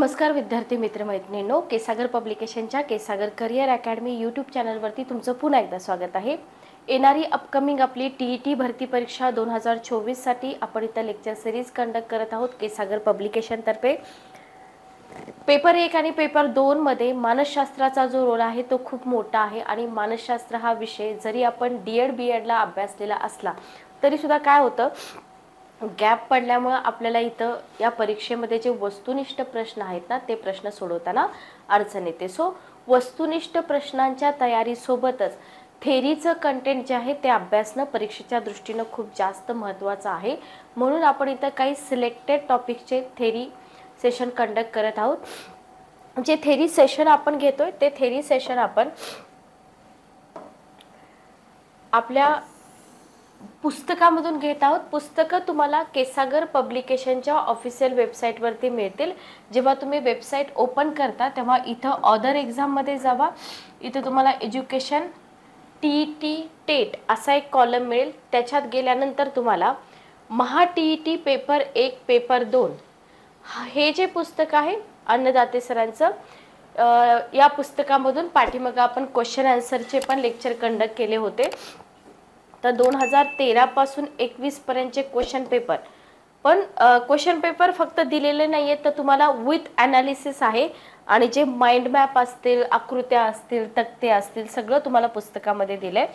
नमस्कार विद्यार्थी मित्रमैत्रिणींनो, केसागर पब्लिकेशनच्या केसागर करियर अकॅडमी यूट्यूब चॅनलवरती तुमचं पुन्हा एकदा स्वागत आहे। येणारी अपकमिंग आपली टीईटी भरती परीक्षा 2024 साठी आपण इथं लेक्चर सिरीज कंडक्ट करत आहोत केसागर पब्लिकेशनतर्फे। पेपर 1 आणि पेपर 2 मध्ये मानसशास्त्राचा जो रोल आहे तो खूप मोठा आहे आणि मानसशास्त्र हा विषय जरी आपण डीएड बीएडला अभ्यासलेला असला तरी सुद्धा काय होतं, गॅप पडल्यामुळे आपल्याला इथं या परीक्षेमध्ये जे वस्तुनिष्ठ प्रश्न आहेत ना ते प्रश्न सोडवताना अडचण येते। सो वस्तुनिष्ठ प्रश्नांच्या तयारीसोबतच थेरीचं कंटेंट जे आहे ते अभ्यासणं परीक्षेच्या दृष्टीने खूप जास्त महत्त्वाचं आहे। म्हणून आपण इथं काही सिलेक्टेड टॉपिकचे थेरी सेशन कंडक्ट करत आहोत। जे थेरी सेशन आपण घेतोय ते थेरी सेशन आपण आपल्या पुस्तकामधून घेत आहोत। पुस्तकं तुम्हाला केसागर पब्लिकेशनच्या ऑफिशियल वेबसाईटवरती मिळतील। जेव्हा तुम्ही वेबसाईट ओपन करता तेव्हा इथं अदर एक्झाममध्ये जावा, इथं तुम्हाला एज्युकेशन टीईटी टेट असा एक कॉलम मिळेल। त्याच्यात गेल्यानंतर तुम्हाला महा टीईटी पेपर 1 पेपर 2 हे जे पुस्तक आहे अन्नदाते सरांचं, या पुस्तकामधून पाठीमागे आपण क्वेश्चन आन्सरचे पण लेक्चर कंडक्ट केले होते। तर 2013 पासून 21 पर्यंतचे क्वेश्चन पेपर, पण क्वेश्चन पेपर फक्त दिलेले नाहीये, तर तुम्हाला विथ ॲनालिसिस आहे आणि जे माइंड मॅप असतील, आकृत्या असतील, तक्ते असतील, सगळं तुम्हाला पुस्तकामध्ये दिलंय।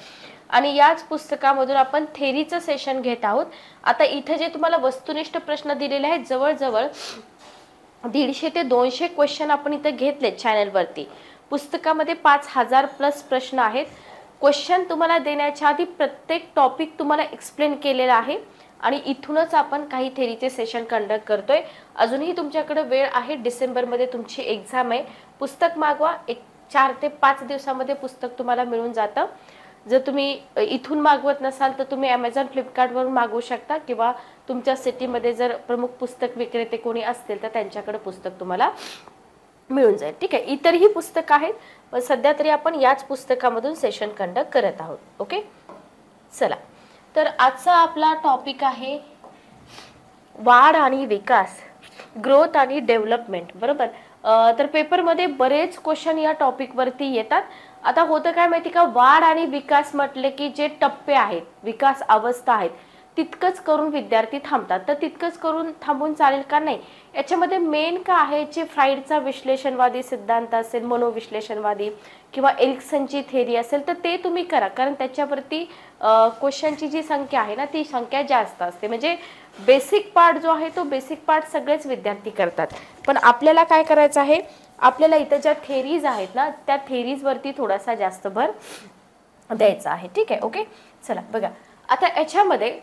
आणि याच पुस्तकामधून आपण थेरीचं सेशन घेत आहोत। आता इथे जे तुम्हाला वस्तुनिष्ठ प्रश्न दिलेले आहेत जवळजवळ 150 ते 200 क्वेश्चन आपण इथे घेतले चॅनलवरती। पुस्तकामध्ये 5000 प्लस प्रश्न आहेत। क्वेश्चन तुम्हाला देण्याच्या आधी प्रत्येक टॉपिक तुम्हाला एक्सप्लेन केलेला आहे आणि इथूनच आपण काही थेरीचे सेशन कंडक्ट करतोय। अजूनही तुमच्याकडे वेळ आहे, डिसेंबरमध्ये तुमची एक्झाम आहे। पुस्तक मागवा, 4 ते 5 दिवसामध्ये पुस्तक तुम्हाला मिळून जातं। जर तुम्ही इथून मागवत नसाल तर तुम्ही Amazon फ्लिपकार्टवरून मागवू शकता किंवा तुमच्या सिटीमध्ये जर प्रमुख पुस्तक विक्रेते कोणी असतील तर त्यांच्याकडे पुस्तक तुम्हाला मिळून जाईल। ठीक आहे, इतरही पुस्तक आहेत पण सध्या तरी आपण याच पुस्तकामधून सेशन कंडक्ट करत आहोत। ओके, चला तर आजचा आपला टॉपिक आहे वाढ आणि विकास, ग्रोथ आणि डेव्हलपमेंट, बरोबर। तर पेपरमध्ये बरेच क्वेश्चन या टॉपिकवरती येतात। आता होतं काय माहिती का, वाढ आणि विकास म्हटले की जे टप्पे आहेत, विकास अवस्था आहेत, तितकंच करून विद्यार्थी थांबतात। तर तितकंच करून थांबून चालेल का, नाही। याच्यामध्ये मेन का आहे, जे फ्राइडचा विश्लेषणवादी सिद्धांत असेल, मनोविश्लेषणवादी किंवा एरिक्सनची थेरी असेल तर ते तुम्ही करा, कारण त्याच्यावरती क्वेश्चनची जी संख्या आहे ना ती संख्या जास्त असते। म्हणजे बेसिक पार्ट जो आहे तो बेसिक पार्ट सगळेच विद्यार्थी करतात, पण आपल्याला काय करायचं आहे, आपल्याला इथं ज्या थेरीज आहेत ना त्या थेरीजवरती थोडासा जास्त भर द्यायचा आहे। ठीक आहे, ओके, चला बघा। आता याच्यामध्ये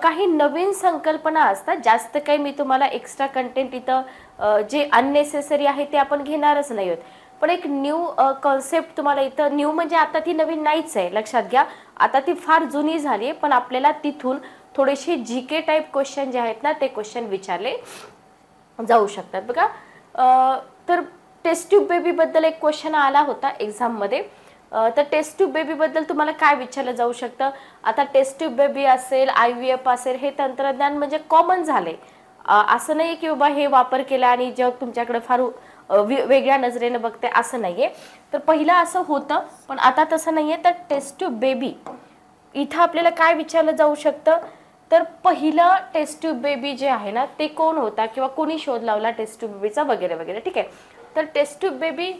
काही नवीन संकल्पना असतात, जास्त काही मी तुम्हाला एक्स्ट्रा कंटेंट इथं जे अननेसेसरी आहे ते आपण घेणारच नाही आहोत, पण एक न्यू कॉन्सेप्ट तुम्हाला इथं, न्यू म्हणजे आता ती नवीन नाहीच आहे, लक्षात घ्या। आता ती फार जुनी झाली आहे, पण आपल्याला तिथून थोडेसे जीके टाईप क्वेश्चन जे आहेत ना ते क्वेश्चन विचारले जाऊ शकतात। बघा, तर टेस्ट ट्यूब बेबी बद्दल एक क्वेश्चन आला होता एक्झाममध्ये। तर टेस्ट ट्यूब बेबी बद्दल तुम्हाला काय विचारलं जाऊ शकतं, आता टेस्ट ट्यूब बेबी असेल, IVF असेल, हे तंत्रज्ञान म्हणजे कॉमन झाले। असं नाही की बाबा हे वापर केला आणि जग तुमच्याकडे फार वेगळ्या नजरेने बघते, असं नाहीये। तर पहिलं असं होतं पण आता तसं नाहीये। तर टेस्ट ट्यूब बेबी इथं आपल्याला काय विचारलं जाऊ शकतं, तर पहिलं टेस्ट ट्यूब बेबी जे आहे ना ते कोण होता किंवा कोणी शोध लावला टेस्ट ट्यूब बेबीचा, वगैरे वगैरे। ठीक आहे, तर test tube baby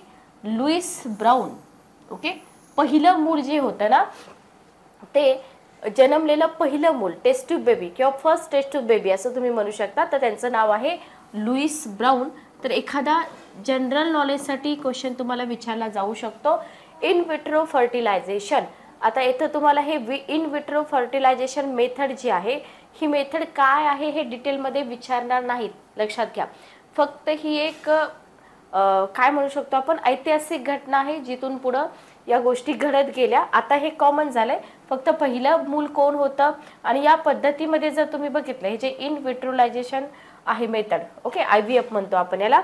Louise Brown, okay. पहिलं मूल जे होतं ना ते जन्मलेलं पहिलं मूल टेस्ट ट्यूब बेबी किंवा फर्स्ट टेस्ट ट्यूब बेबी असं तुम्ही म्हणू शकता, तर त्यांचं नाव आहे लुईस ब्राउन। तर एखादा जनरल नॉलेजसाठी क्वेश्चन तुम्हाला विचारला जाऊ शकतो, इन विट्रो फर्टिलायझेशन। आता इथं तुम्हाला हे इन विट्रो फर्टिलायझेशन मेथड जी आहे ही मेथड काय आहे हे डिटेलमध्ये विचारणार नाहीत, लक्षात घ्या। फक्त ही एक काय म्हणू शकतो आपण, ऐतिहासिक घटना आहे जिथून पुढं या गोष्टी घडत गेल्या। आता हे कॉमन झालंय, फक्त पहिलं मूल कोण होतं आणि या पद्धतीमध्ये जर तुम्ही बघितलं हे जे इन विट्रोलायझेशन आहे मेथड, ओके, IVF म्हणतो आपण याला,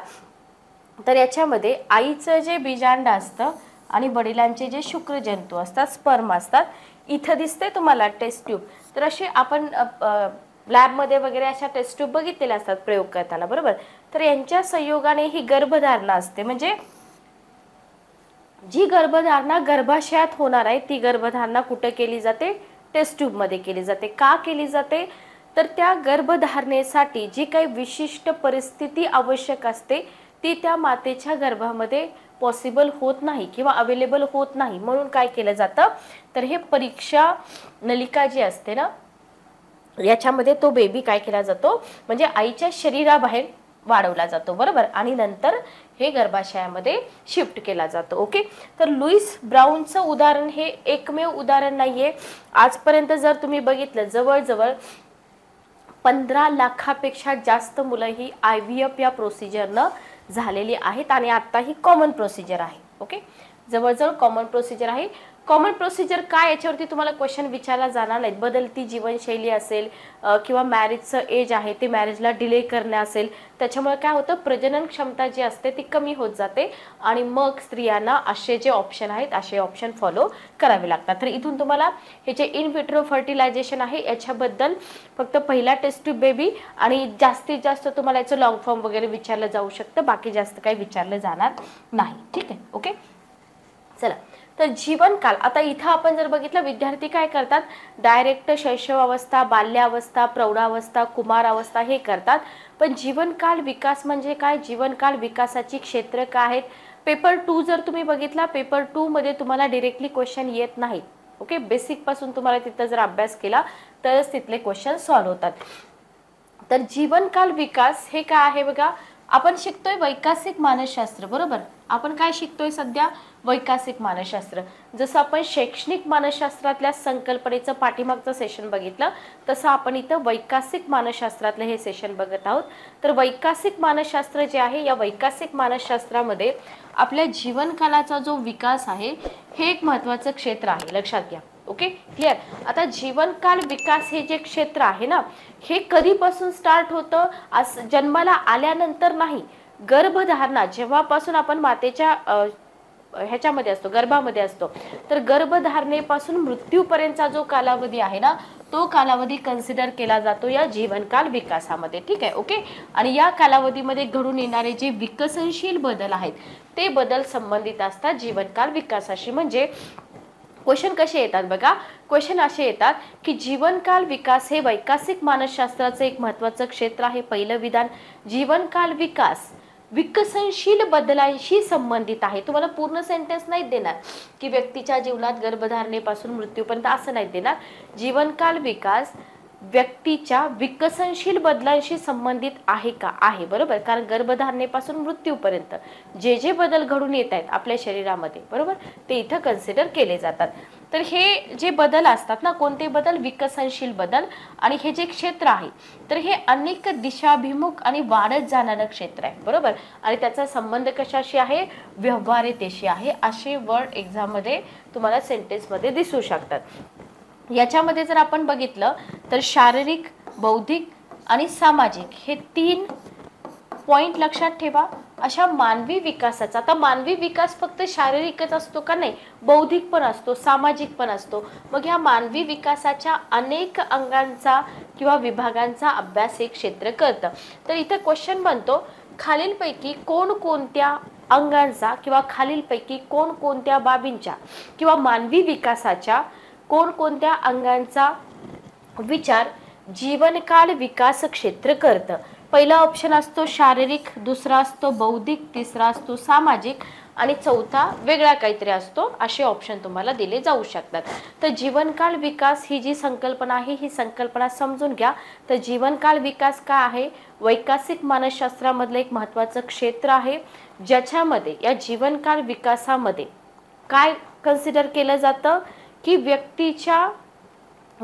तर याच्यामध्ये आईचं जे बीजांड असतं आणि वडिलांचे जे शुक्रजंतू असतात, स्पर्म असतात, इथं दिसते तुम्हाला टेस्ट ट्यूब। तर असे आपण लॅबमध्ये वगैरे अशा टेस्ट ट्यूब बघितलेल्या असतात प्रयोग करताना, बरोबर। तर यांच्या संयोगाने ही गर्भधारणा असते. म्हणजे जी गर्भधारणा गर्भाशयात होणार आहे ती गर्भधारणा कुठे केली जाते? टेस्ट ट्यूबमध्ये केली जाते. का केली जाते? तर त्या गर्भधारणेसाठी जी काही विशिष्ट परिस्थिती आवश्यक असते ती त्या मातेच्या गर्भामध्ये पॉसिबल होत नाही किंवा अवेलेबल होत नाही, म्हणून काय केलं जातं? तर हे परीक्षा नलिका जी असते ना याच्यामध्ये तो बेबी काय केला जातो? म्हणजे आईच्या शरीराबाहेर वाढवला जातो, बरोबर, आणि नंतर हे गर्भाशयामध्ये शिफ्ट केला जातो. ओके, तर लुईस ब्राऊनचं उदाहरण हे एकमेव उदाहरण नाहीये. आजपर्यंत जर तुम्ही बघितलं जवळजवळ 15 लाखापेक्षा जास्त मुलं ही IVF या प्रोसिजरनं झालेली आहेत आणि आता ही कॉमन प्रोसिजर आहे. ओके, जवळजवळ कॉमन प्रोसिजर आहे. कॉमन प्रोसिजर काय, याच्यावरती तुम्हाला क्वेश्चन विचारला जाणार नाहीत. बदलती जीवनशैली असेल किंवा मॅरेजचं एज आहे ते मॅरेजला डिले करणे असेल, त्याच्यामुळे काय होतं? प्रजनन क्षमता जी असते ती कमी होत जाते आणि मग स्त्रियांना असे जे ऑप्शन आहेत असे ऑप्शन फॉलो करावे लागतात. तर इथून तुम्हाला हे जे इन विट्रो फर्टिलायझेशन आहे याच्याबद्दल फक्त पहिला टेस्ट ट्यूब बेबी आणि जास्तीत जास्त तुम्हाला याचं लॉंग फॉर्म वगैरे विचारलं जाऊ शकतं, बाकी जास्त काही विचारलं जाणार नाही. ठीक आहे, ओके. चला, तर जीवनकाल, आता इथं आपण जर बघितलं विद्यार्थी काय करतात? डायरेक्ट शैशवावस्था, बाल्यावस्था, प्रौढावस्था, कुमारावस्था हे करतात. पण जीवनकाल विकास म्हणजे काय? जीवनकाल विकासाची क्षेत्र काय आहेत? पेपर 2 जर तुम्ही बघितला, पेपर 2 मध्ये तुम्हाला डायरेक्टली क्वेश्चन येत नाहीत. ओके, बेसिक पासून तुम्हाला तिथं जर अभ्यास केला तरच तिथले क्वेश्चन सॉल्व्ह होतात. तर जीवनकाल विकास हे काय आहे बघा? आपण शिकतोय वैकासिक मानसशास्त्र, बरोबर. आपण काय शिकतोय सध्या? वैकासिक मानसशास्त्र. जसं आपण शैक्षणिक मानसशास्त्रातल्या संकल्पनेचं पाठीमागचं सेशन बघितलं तसं आपण इथं वैकासिक मानसशास्त्रातलं हे सेशन बघत आहोत. तर वैकासिक मानसशास्त्र जे आहे या वैकासिक मानसशास्त्रामध्ये आपल्या जीवनकालाचा जो विकास आहे हे एक महत्त्वाचं क्षेत्र आहे, लक्षात घ्या. Okay, clear. आता जीवनकाल विकास हे जे क्षेत्र आहे ना हे कधीपासून स्टार्ट होतं? आज जन्माला आल्यानंतर नाही, गर्भधारणा जेव्हापासून आपण मातेच्या ह्याच्यामध्ये असतो, गर्भामध्ये असतो, तर गर्भधारणेपासून मृत्यूपर्यंतचा जो कालावधी आहे ना तो कालावधी कन्सिडर केला जातो या जीवनकाल विकासामध्ये. ठीक आहे, ओके. आणि या कालावधीमध्ये घडून येणारे जे विकसनशील बदल आहेत ते बदल संबंधित असतात जीवनकाल विकासाशी. म्हणजे क्वेश्चन कसे येतात बघा? क्वेश्चन असे येतात की जीवनकाल विकास हे वैकासिक मानसशास्त्राचं एक महत्त्वाचं क्षेत्र आहे. पहिलं विधान, जीवनकाल विकास विकसनशील बदलांशी संबंधित आहे. तुम्हाला पूर्ण सेंटेन्स नाही देणार की व्यक्तीच्या जीवनात गर्भधारणेपासून मृत्यूपर्यंत, असं नाही देणार. जीवनकाल विकास व्यक्तीच्या विकसनशील बदलांशी संबंधित आहे का? आहे, बरोबर. कारण गर्भधारणेपासून मृत्यूपर्यंत जे जे बदल घडून येत आहेत आपल्या शरीरामध्ये, बरोबर, ते इथं कन्सिडर केले जातात. तर हे जे बदल असतात ना, कोणते बदल? विकसनशील बदल. आणि हे जे क्षेत्र आहे तर हे अनेक दिशाभिमुख आणि वाढत जाणारं क्षेत्र आहे, बरोबर. आणि त्याचा संबंध कशाशी आहे? व्यवहार्यतेशी आहे. असे वर्ड एक्झाममध्ये तुम्हाला सेंटेन्समध्ये दिसू शकतात. याच्यामध्ये जर आपण बघितलं तर शारीरिक, बौद्धिक आणि सामाजिक हे 3 पॉइंट लक्षात ठेवा. अशा मानवी विकासाचा, आता मानवी विकास फक्त शारीरिकच असतो का? नाही, बौद्धिक पण असतो, सामाजिक पण असतो. मग या मानवी विकासाच्या अनेक अंगांचा किंवा विभागांचा अभ्यास हे क्षेत्र करतं. तर इथे क्वेश्चन बनतो, खालीलपैकी कोणकोणत्या अंगांचा किंवा खालीलपैकी कोणकोणत्या बाबींच्या किंवा मानवी विकासाच्या कोणकोणत्या अंगांचा विचार जीवनकाल विकास क्षेत्र करतं? पहिला ऑप्शन असतो शारीरिक, दुसरा असतो बौद्धिक, तिसरा असतो सामाजिक आणि चौथा वेगळा काहीतरी असतो. असे ऑप्शन तुम्हाला दिले जाऊ शकतात. तर जीवनकाल विकास ही जी संकल्पना आहे ही संकल्पना समजून घ्या. तर जीवनकाल विकास काय आहे? वैकासिक मानसशास्त्रामधलं एक महत्त्वाचं क्षेत्र आहे ज्याच्यामध्ये या जीवनकाल विकासामध्ये काय कन्सिडर केलं जातं की व्यक्तीच्या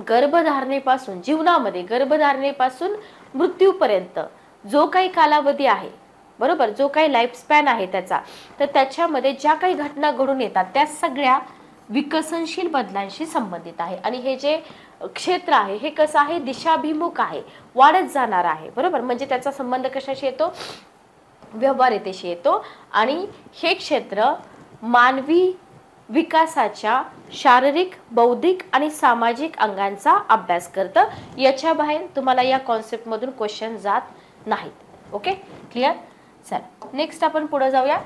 गर्भधारणेपासून, जीवनामध्ये गर्भधारणेपासून मृत्यूपर्यंत जो काही कालावधी आहे, बरोबर, जो काही लाईफ स्पॅन आहे त्याचा, तर त्याच्यामध्ये ज्या काही घटना घडून येतात त्या सगळ्या विकसनशील बदलांशी संबंधित आहे. आणि हे जे क्षेत्र आहे हे कसं आहे? दिशाभिमुख आहे, वाढत जाणार आहे, बरोबर. म्हणजे त्याचा संबंध कशाशी येतो? व्यवहार्यतेशी येतो. आणि हे क्षेत्र मानवी विकासाच्या शारीरिक, बौद्धिक आणि सामाजिक अंगांचा अभ्यास करतं. याच्या बाहेर तुम्हाला या कॉन्सेप्टमधून क्वेश्चन जात नाहीत. Okay, clear. चल नेक्स्ट आपण पुढे जाऊया.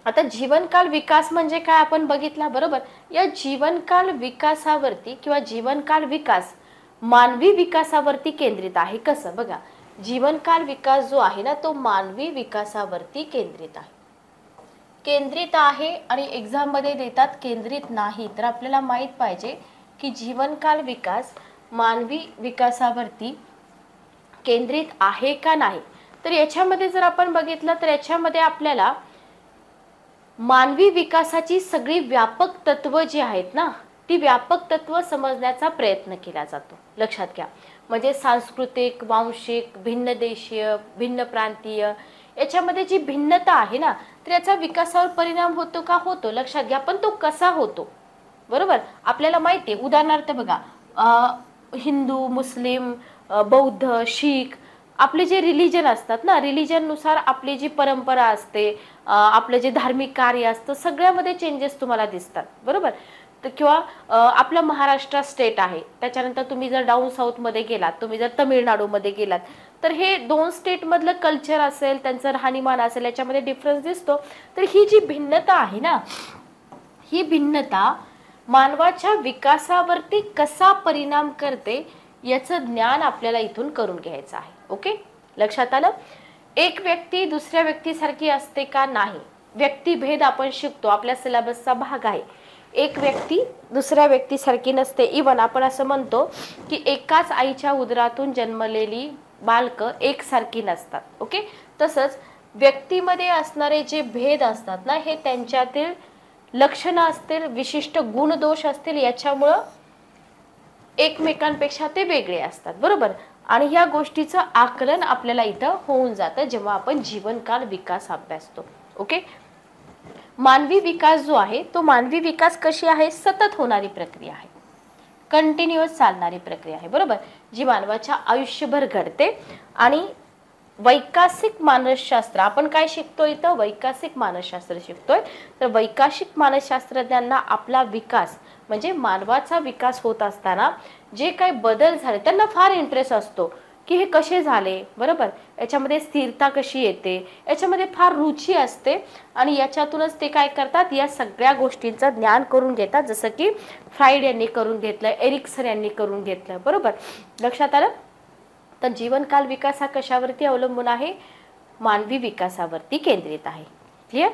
आता जीवनकाल विकास म्हणजे काय आपण बघितला, बरोबर. या जीवनकाल विकासावरती किंवा जीवनकाल विकास मानवी विकासावरती केंद्रित आहे. कसं बघा, जीवनकाल विकास जो आहे ना तो मानवी विकासावरती केंद्रित आहे आणि एक्झाम मध्ये देतात केंद्रित नाही. तर आपल्याला माहित पाहिजे की जीवनकाल विकास मानवी विकासावरती केंद्रित आहे का नाही. तर याच्यामध्ये जर आपण बघितलं तर याच्यामध्ये आपल्याला मानवी विकासाची सगळी व्यापक तत्व जी आहेत ना ती व्यापक तत्व समजण्याचा प्रयत्न केला जातो. लक्षात घ्या, म्हणजे सांस्कृतिक, वांशिक, भिन्न देशीय, भिन्न प्रांतीय याच्यामध्ये जी भिन्नता आहे ना तर याचा विकासावर परिणाम होतो का? होतो. लक्षात घ्या, पण तो कसा होतो, बरोबर. आपल्याला माहिती आहे, उदाहरणार्थ बघा, हिंदू, मुस्लिम, बौद्ध, शीख आपले जे रिलिजन असतात ना, रिलिजननुसार आपली जी परंपरा असते, आपलं जे धार्मिक कार्य असतं सगळ्यामध्ये चेंजेस तुम्हाला दिसतात, बरोबर. तर किंवा आपलं महाराष्ट्र स्टेट आहे, त्याच्यानंतर तुम्ही जर डाऊन साऊथमध्ये गेलात, तुम्ही जर तमिळनाडूमध्ये गेलात तर हे दोन स्टेटमधलं कल्चर असेल, त्यांचं राहणीमान असेल, याच्यामध्ये डिफरन्स दिसतो. तर ही जी भिन्नता आहे ना ही भिन्नता मानवाच्या विकासावरती कसा परिणाम करते याचं ज्ञान आपल्याला इथून करून घ्यायचं आहे. ओके, लक्षात आलं. एक व्यक्ती दुसऱ्या व्यक्तीसारखी असते का? नाही. व्यक्तिभेद आपण शिकतो, आपल्या सिलेबसचा भाग आहे. एक व्यक्ती दुसऱ्या व्यक्तीसारखी नसते. इवन आपण असं म्हणतो की एकाच आईच्या उदरातून जन्मलेली बालकं एकसारखी नसतात. ओके, तसंच व्यक्तीमध्ये असणारे जे भेद असतात ना हे त्यांच्यातील लक्षणं असतील, विशिष्ट गुणदोष असतील, याच्यामुळं एकमेकांपेक्षा ते वेगळे असतात, बरोबर. आणि या गोष्टीचं आकलन आपल्याला इथं होऊन जातं जेव्हा आपण जीवनकाल विकास अभ्यासतो. ओके, मानवी विकास जो आहे तो मानवी विकास कशी आहे? सतत होणारी प्रक्रिया आहे, कंटिन्युअस चालणारी प्रक्रिया आहे, बरोबर, जी मानवाच्या आयुष्यभर घडते. आणि वैकासिक मानसशास्त्र आपण काय शिकतोय इथं? वैकासिक मानसशास्त्र शिकतोय. तर वैकासिक मानसशास्त्रज्ञांना आपला विकास म्हणजे मानवाचा विकास होत असताना जे काही बदल झाले त्यांना फार इंटरेस्ट असतो की हे कसे झाले, बरोबर, याच्यामध्ये स्थिरता कशी येते, याच्यामध्ये फार रुची असते. आणि याच्यातूनच ते काय करतात, या सगळ्या गोष्टींचं ज्ञान करून घेतात, जसं की फ्राईड यांनी करून घेतलं, एरिक्सन यांनी करून घेतलं, बरोबर. लक्षात आलं. तर जीवनकाल विकास हा कशावरती अवलंबून आहे? मानवी विकासावरती केंद्रित आहे. क्लिअर.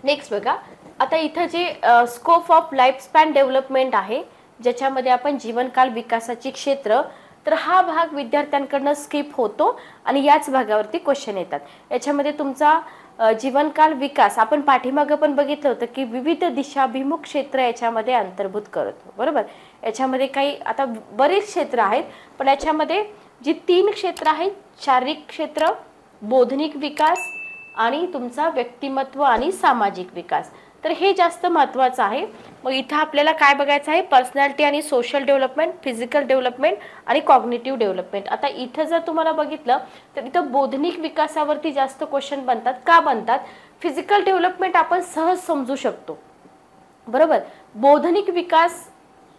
नेक्स्ट बघा, आता इथं जे scope of life span development आहे ज्याच्यामध्ये आपण जीवनकाल विकासाची क्षेत्र, तर हा भाग विद्यार्थ्यांकडनं स्किप होतो आणि याच भागावरती क्वेश्चन येतात. याच्यामध्ये तुमचा जीवनकाल विकास आपण पाठीमागं पण बघितलं होतं की विविध दिशाभिमुख क्षेत्र याच्यामध्ये अंतर्भूत करतो, बरोबर. याच्यामध्ये काही आता बरेच क्षेत्र आहेत, पण याच्यामध्ये जी 3 क्षेत्र आहेत, शारीरिक क्षेत्र, बोधनिक विकास आणि तुमचा व्यक्तिमत्व आणि सामाजिक विकास, तर हे जास्त महत्त्वाचं आहे. मग इथं आपल्याला काय बघायचं आहे? पर्सनॅलिटी आणि सोशल डेव्हलपमेंट, फिजिकल डेव्हलपमेंट आणि कॉग्निटिव्ह डेव्हलपमेंट. आता इथं जर तुम्हाला बघितलं तर इथं बोधनिक विकासावरती जास्त क्वेश्चन बनतात. का बनतात? फिजिकल डेव्हलपमेंट आपण सहज समजू शकतो, बरोबर. बोधनिक विकास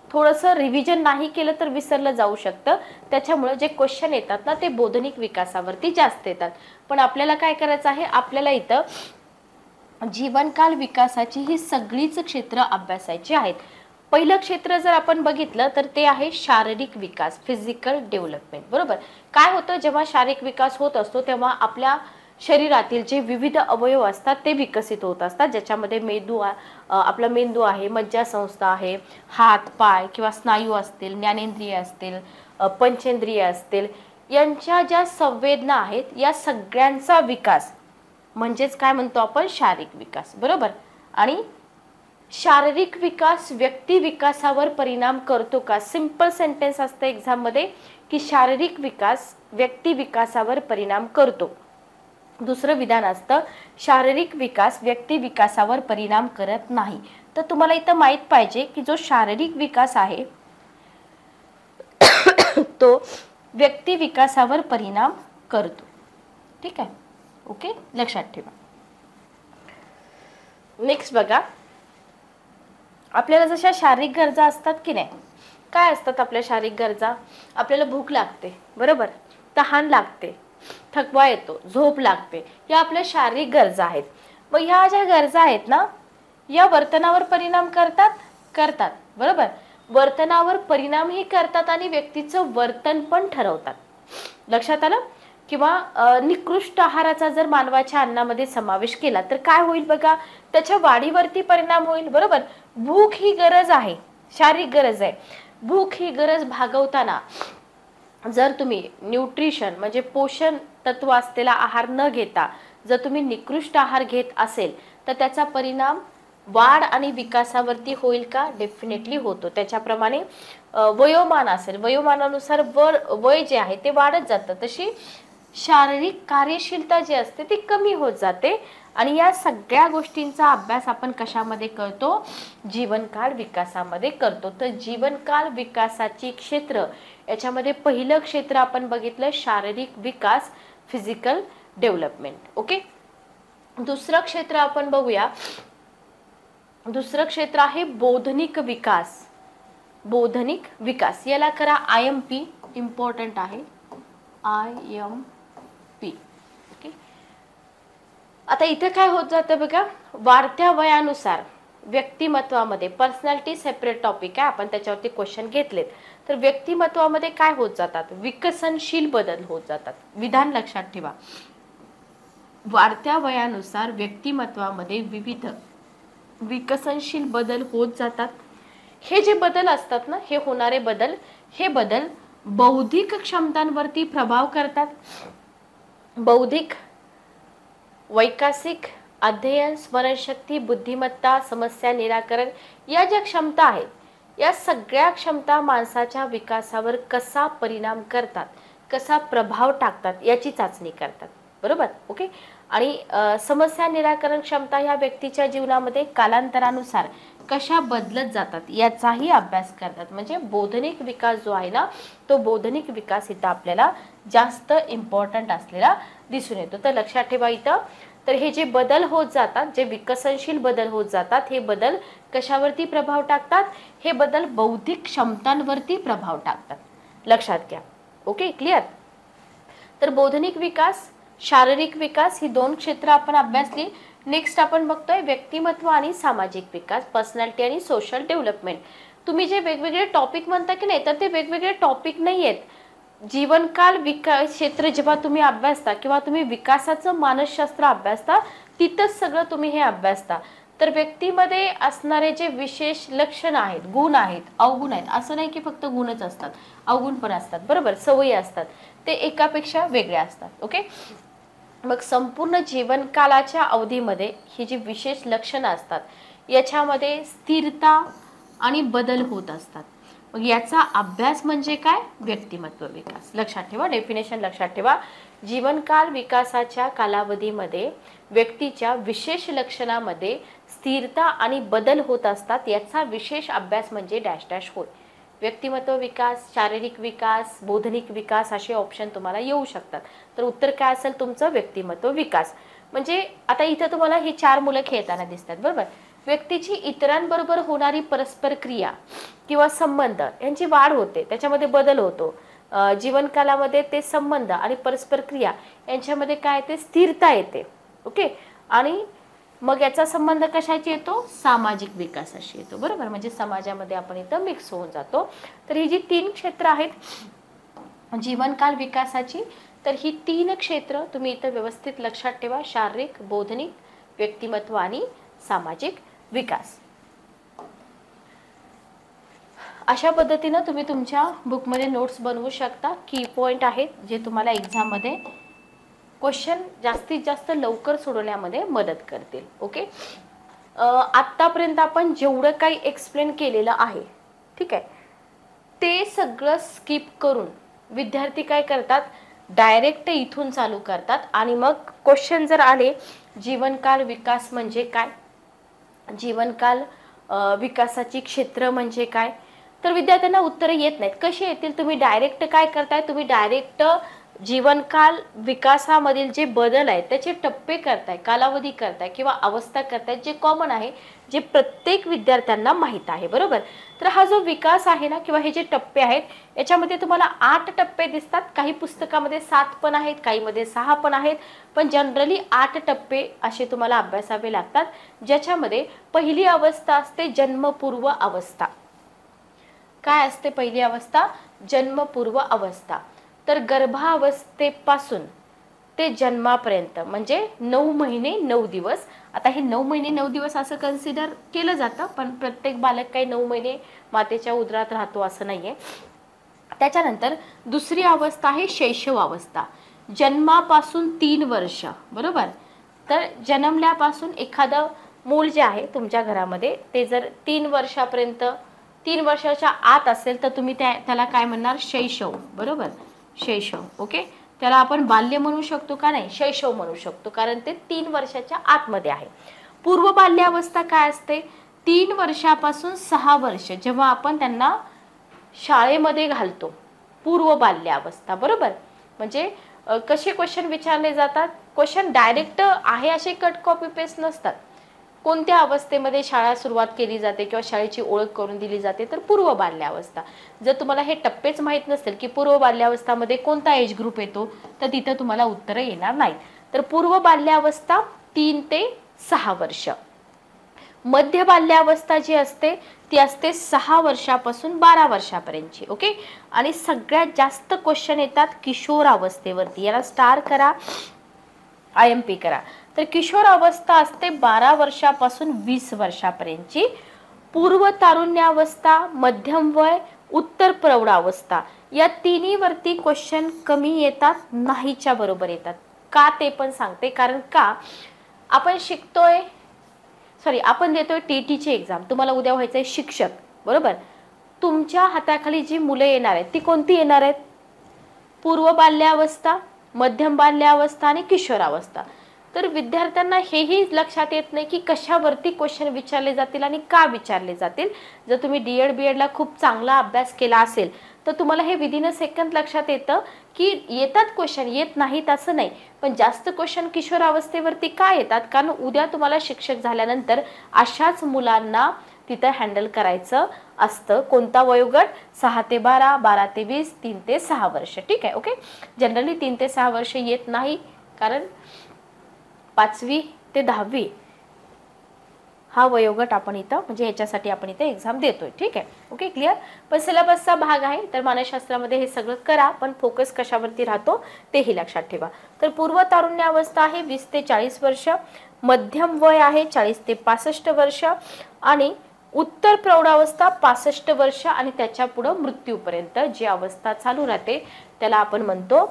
थोडंसं रिव्हिजन नाही केलं तर विसरलं जाऊ शकतं, त्याच्यामुळे जे क्वेश्चन येतात ना ते बोधनिक विकासावरती जास्त येतात. पण आपल्याला काय करायचं आहे? आपल्याला इथं जीवनकाल विकासाची ही सगळीच क्षेत्र अभ्यासायची आहेत. पहिलं क्षेत्र जर आपण बघितलं तर ते आहे शारीरिक विकास, फिजिकल डेव्हलपमेंट, बरोबर. काय होतं जेव्हा शारीरिक विकास होत असतो तेव्हा आपल्या शरीरातील जे विविध अवयव असतात ते विकसित होत असतात, ज्याच्यामध्ये आपला मेंदू आहे, मज्जासंस्था आहे, हात पाय किंवा स्नायू असतील, ज्ञानेंद्रिय असतील, पंचेंद्रिय असतील, यांच्या ज्या संवेदना आहेत या सगळ्यांचा विकास म्हणजेच काय म्हणतो आपण? शारीरिक विकास, बरोबर. आणि शारीरिक विकास व्यक्ती विकासावर परिणाम करतो का? सिंपल सेंटेन्स असतं एक्झाम मध्ये की शारीरिक विकास व्यक्ती विकासावर परिणाम करतो. दुसरं विधान असतं शारीरिक विकास व्यक्ती विकासावर परिणाम करत नाही. तर तुम्हाला इथं माहित पाहिजे की जो शारीरिक विकास आहे तो व्यक्ती विकासावर परिणाम करतो. ठीक आहे, ओके, लक्षात ठेवा. नेक्स्ट बघा, आपल्याला जशा शारीरिक गरजा असतात की नाही, काय असतात आपल्या शारीरिक गरजा? आपल्याला भूक लागते, बरोबर, तहान लागते, थकवा येतो, झोप लागते, या आपल्या शारीरिक गरजा आहेत. मग ह्या ज्या गरजा आहेत ना, या वर्तनावर परिणाम करतात, बरोबर, वर्तनावर परिणामही करतात आणि व्यक्तीचं वर्तन पण ठरवतात. लक्षात आलं? किंवा निकृष्ट आहाराचा जर मानवाच्या अन्नामध्ये समावेश केला तर काय होईल बघा, त्याच्या वाढीवरती परिणाम होईल, बरोबर. भूक ही गरज आहे, शारीरिक गरज आहे. भूक ही गरज भागवताना जर तुम्ही न्यूट्रिशन म्हणजे पोषण तत्व असलेला आहार न घेता जर तुम्ही निकृष्ट आहार घेत असेल तर त्याचा परिणाम वाढ आणि विकासावरती होईल का? डेफिनेटली होतो. त्याच्याप्रमाणे वयोमान असेल, वयोमानानुसार वय जे आहे ते वाढत जातं, तशी शारीरिक कार्यशीलता जी असते ती कमी होत जाते. आणि या सगळ्या गोष्टींचा अभ्यास आपण कशामध्ये करतो? जीवनकाळ विकासामध्ये करतो. तर जीवनकाळ विकासाची क्षेत्र, याच्यामध्ये पहिलं क्षेत्र आपण बघितलं शारीरिक विकास, फिजिकल डेव्हलपमेंट. ओके, दुसरं क्षेत्र आपण बघूया. दुसरं क्षेत्र आहे बोधनिक विकास. बोधनिक विकास, याला करा IMP, इम्पॉर्टंट आहे IMP. ओके, आता इथे काय होत जातं बघा, वाढत्या वयानुसार व्यक्तिमत्वामध्ये, पर्सनॅलिटी सेपरेट टॉपिक आहे, आपण त्याच्यावरती क्वेश्चन घेतलेत. तर व्यक्तिमत्वामध्ये काय होत जातात? विकसनशील बदल होत जातात. विधान लक्षात ठेवा, वाढत्या वयानुसार व्यक्तिमत्वामध्ये विविध विकसनशील बदल होत जातात. हे जे बदल असतात ना, हे होणारे बदल, हे बदल बौद्धिक क्षमतांवरती प्रभाव करतात. बौद्धिक, वैकासिक, अध्ययन, स्मरणशक्ती, बुद्धिमत्ता, समस्या निराकरण, या ज्या क्षमता आहेत, या सगळ्या क्षमता माणसाच्या विकासावर कसा परिणाम करतात, कसा प्रभाव टाकतात, याची चाचणी करतात, बरोबर. ओके, आणि समस्या निराकरण क्षमता ह्या व्यक्तीच्या जीवनामध्ये कालांतरानुसार कशा बदलत जातात याचाही अभ्यास करतात. म्हणजे बोधनिक विकास जो आहे ना, तो बोधनिक विकास इथं आपल्याला जास्त इम्पॉर्टंट असलेला दिसून येतो. तर लक्षात ठेवा इथं, तर हे जे बदल होत जातात, जे विकसनशील बदल होत जातात, हे बदल कशावरती प्रभाव टाकतात? हे बदल बौद्धिक क्षमतांवरती प्रभाव टाकतात. लक्षात घ्या. Okay, clear. तर बोधनिक विकास, शारीरिक विकास ही दोन क्षेत्र आपण अभ्यासली. नेक्स्ट आपण बघतोय व्यक्तिमत्व आणि सामाजिक विकास, पर्सनॅलिटी आणि सोशल डेव्हलपमेंट. तुम्ही जे वेगवेगळे टॉपिक म्हणता की नाही, तर ते वेगवेगळे टॉपिक नाही आहेत. जीवनकाल विकास क्षेत्र जेव्हा तुम्ही अभ्यासता किंवा तुम्ही विकासाचं मानसशास्त्र अभ्यासता, तिथंच सगळं तुम्ही हे अभ्यासता. तर व्यक्तीमध्ये असणारे जे विशेष लक्षणं आहेत, गुण आहेत, अवगुण आहेत, असं नाही की फक्त गुणच असतात, अवगुण पण असतात, बरोबर, सवयी असतात, ते एकापेक्षा वेगळे असतात. ओके, मग संपूर्ण जीवनकालाच्या अवधीमध्ये ही जी विशेष लक्षणं असतात, याच्यामध्ये स्थिरता आणि बदल होत असतात. मग याचा अभ्यास म्हणजे काय? व्यक्तिमत्व विकास. लक्षात ठेवा, डेफिनेशन लक्षात ठेवा. जीवनकाल विकासाच्या कालावधीमध्ये व्यक्तीच्या विशेष लक्षणामध्ये स्थिरता आणि बदल होत असतात. याचा विशेष अभ्यास म्हणजे डॅश डॅश होय. व्यक्तिमत्व विकास, शारीरिक विकास, बोधनिक विकास असे ऑप्शन तुम्हाला येऊ शकतात. तर उत्तर काय असेल तुमचं? व्यक्तिमत्व विकास. म्हणजे आता इथं तुम्हाला ही 4 मुलं खेळताना दिसतात, बरोबर. व्यक्तीची इतरांबरोबर होणारी परस्पर क्रिया किंवा संबंध यांची वाढ होते, त्याच्यामध्ये बदल होतो. जीवनकालामध्ये ते संबंध आणि परस्पर क्रिया यांच्यामध्ये काय येते? स्थिरता येते. ओके, आणि मग याचा संबंध कशाशी येतो? सामाजिक विकासाशी येतो, बरोबर. म्हणजे समाजामध्ये आपण इथं मिक्स होऊन जातो. तर ही जी 3 क्षेत्र आहेत जीवनकाल विकासाची, तर ही 3 क्षेत्र तुम्ही इथं व्यवस्थित लक्षात ठेवा. शारीरिक, बोधनिक, व्यक्तिमत्व आणि सामाजिक विकास. अशा पद्धतीनं तुम्ही तुमच्या बुकमध्ये नोट्स बनवू शकता. की पॉइंट आहेत जे तुम्हाला एक्झाममध्ये क्वेश्चन जास्तीत जास्त लवकर सोडवण्यामध्ये मदत करतील. ओके, आत्तापर्यंत आपण जेवढं काही एक्सप्लेन केलेलं आहे, ठीक आहे, ते सगळं स्किप करून विद्यार्थी काय करतात? डायरेक्ट इथून चालू करतात. आणि मग क्वेश्चन जर आले जीवनकाल विकास म्हणजे काय, जीवनकाल विकासाची क्षेत्र म्हणजे काय, तर विद्यार्थ्यांना उत्तरं येत नाहीत. कशी येतील? तुम्ही डायरेक्ट काय करताय? तुम्ही डायरेक्ट जीवनकाल विकासामधील जे बदल आहेत त्याचे टप्पे करताय, कालावधी करताय किंवा अवस्था करताय, जे कॉमन आहे जे प्रत्येक विद्यार्थ्यांना माहीत आहे, बरोबर. तर हा जो विकास आहे ना किंवा हे जे टप्पे आहेत याच्यामध्ये तुम्हाला 8 टप्पे दिसतात. काही पुस्तकामध्ये 7 पण आहेत, काहीमध्ये 6 पण आहेत, पण जनरली 8 टप्पे असे तुम्हाला अभ्यासावे लागतात, ज्याच्यामध्ये पहिली अवस्था असते जन्मपूर्व अवस्था. काय असते पहिली अवस्था? जन्मपूर्व अवस्था. तर गर्भावस्थेपासून ते जन्मापर्यंत म्हणजे 9 महिने 9 दिवस. आता हे 9 महिने 9 दिवस असं कन्सिडर केलं जातं, पण प्रत्येक बालक काही 9 महिने मातेच्या उदरात राहतो असं नाहीये. त्याच्यानंतर दुसरी अवस्था आहे शैशव अवस्था. जन्मापासून 3 वर्ष, बरोबर. तर जन्मल्यापासून एखादं मूल जे आहे तुमच्या घरामध्ये ते जर 3 वर्षापर्यंत 3 वर्षाच्या आत असेल तर तुम्ही त्याला काय म्हणणार? शैशव, बरोबर. शैशव. ओके. त्याला आपण बाल्य म्हणू शकतो का? नाही, शैशव म्हणू शकतो, कारण ते 3 वर्षाच्या आतमध्ये आहे. पूर्व बाल्यावस्था काय असते? 3 वर्षापासून 6 वर्ष जेव्हा आपण त्यांना शाळेमध्ये घालतो, पूर्व बाल्यावस्था, बरोबर. म्हणजे कसे क्वेश्चन विचारले जातात? क्वेश्चन डायरेक्ट आहे असे कट कॉपी पेस्ट नसतात. कोणत्या अवस्थेमध्ये शाळा सुरुवात केली जाते किंवा शाळेची ओळख करून दिली जाते? तर पूर्व बाल्यावस्था. जर तुम्हाला हे टप्पेच माहीत नसतील की पूर्व बाल्यावस्थामध्ये कोणता एज ग्रुप येतो, तर तिथं तुम्हाला उत्तरं येणार नाहीत. तर पूर्व बाल्यावस्था 3 ते 6 वर्ष. मध्य बाल्यावस्था जी असते ती असते 6 वर्षापासून 12 वर्षापर्यंतची. ओके. आणि सगळ्यात जास्त क्वेश्चन येतात किशोर अवस्थेवरती. याला स्टार करा, IMP करा. तर किशोर अवस्था असते 12 वर्षापासून 20 वर्षापर्यंतची. पूर्व तारुण्यावस्था, मध्यम वय, उत्तर प्रौढावस्था या तिन्हीवरती क्वेश्चन कमी येतात, नाहीच्या बरोबर येतात. का ते पण सांगते. कारण का आपण शिकतोय, आपण देतोय TTची एक्झाम. तुम्हाला उद्या व्हायचंय शिक्षक, बरोबर. तुमच्या हाताखाली जी मुलं येणार आहेत ती कोणती येणार आहेत? पूर्व बाल्यावस्था, मध्यम बाल्यावस्था आणि किशोरावस्था. तर विद्यार्थ्यांना हेही लक्षात येत नाही की कशावरती क्वेश्चन विचारले जातील आणि का विचारले जातील. जर तुम्ही DED BEDला खूप चांगला अभ्यास केला असेल तर तुम्हाला हे विदिन अ सेकंद लक्षात येतं की येतात क्वेश्चन, येत नाहीत असं नाही, पण जास्त क्वेश्चन किशोरावस्थेवरती का येतात? कारण उद्या तुम्हाला शिक्षक झाल्यानंतर अशाच मुलांना तिथं हँडल करायचं असतं. कोणता वयोगट? 6 ते 12, 12 ते 20, 3 ते 6 वर्ष. ठीक आहे. ओके. जनरली 3 ते 6 वर्ष येत नाही, कारण 5वी ते 10वी हा वयोगट आपण इथं म्हणजे ह्याच्यासाठी आपण इथे एक्झाम देतोय. ठीक आहे. Okay, clear. पण सिलेबसचा भाग आहे, तर मानसशास्त्रामध्ये हे सगळं करा, पण फोकस कशावरती राहतो तेही लक्षात ठेवा. तर पूर्व तारुण्यावस्था आहे 20 ते 40 वर्ष, मध्यम वय आहे 40 ते 65 वर्ष आणि उत्तर प्रौढावस्था 65 वर्ष आणि त्याच्या पुढे मृत्यूपर्यंत जी अवस्था चालू राहते त्याला आपण म्हणतो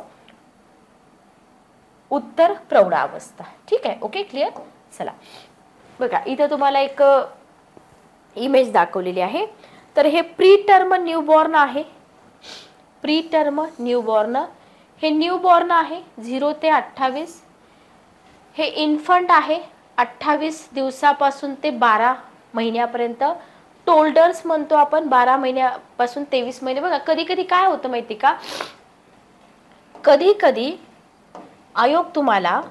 उत्तर प्रौढावस्था. ठीक आहे. Okay, clear. चला बघा, इथं तुम्हाला एक इमेज दाखवलेली आहे. तर हे प्री टर्म न्यूबॉर्न आहे. प्री टर्म न्यूबॉर्न हे न्यूबॉर्न आहे 0 ते 28. हे इन्फंट आहे 28 दिवसापासून ते 12 महिन्यापर्यंत. टोल्डर्स म्हणतो आपण 12 महिन्यापासून 23 महिने. बघा, कधी कधी काय होतं माहिती का, कधी कधी आयोग तुम्हाला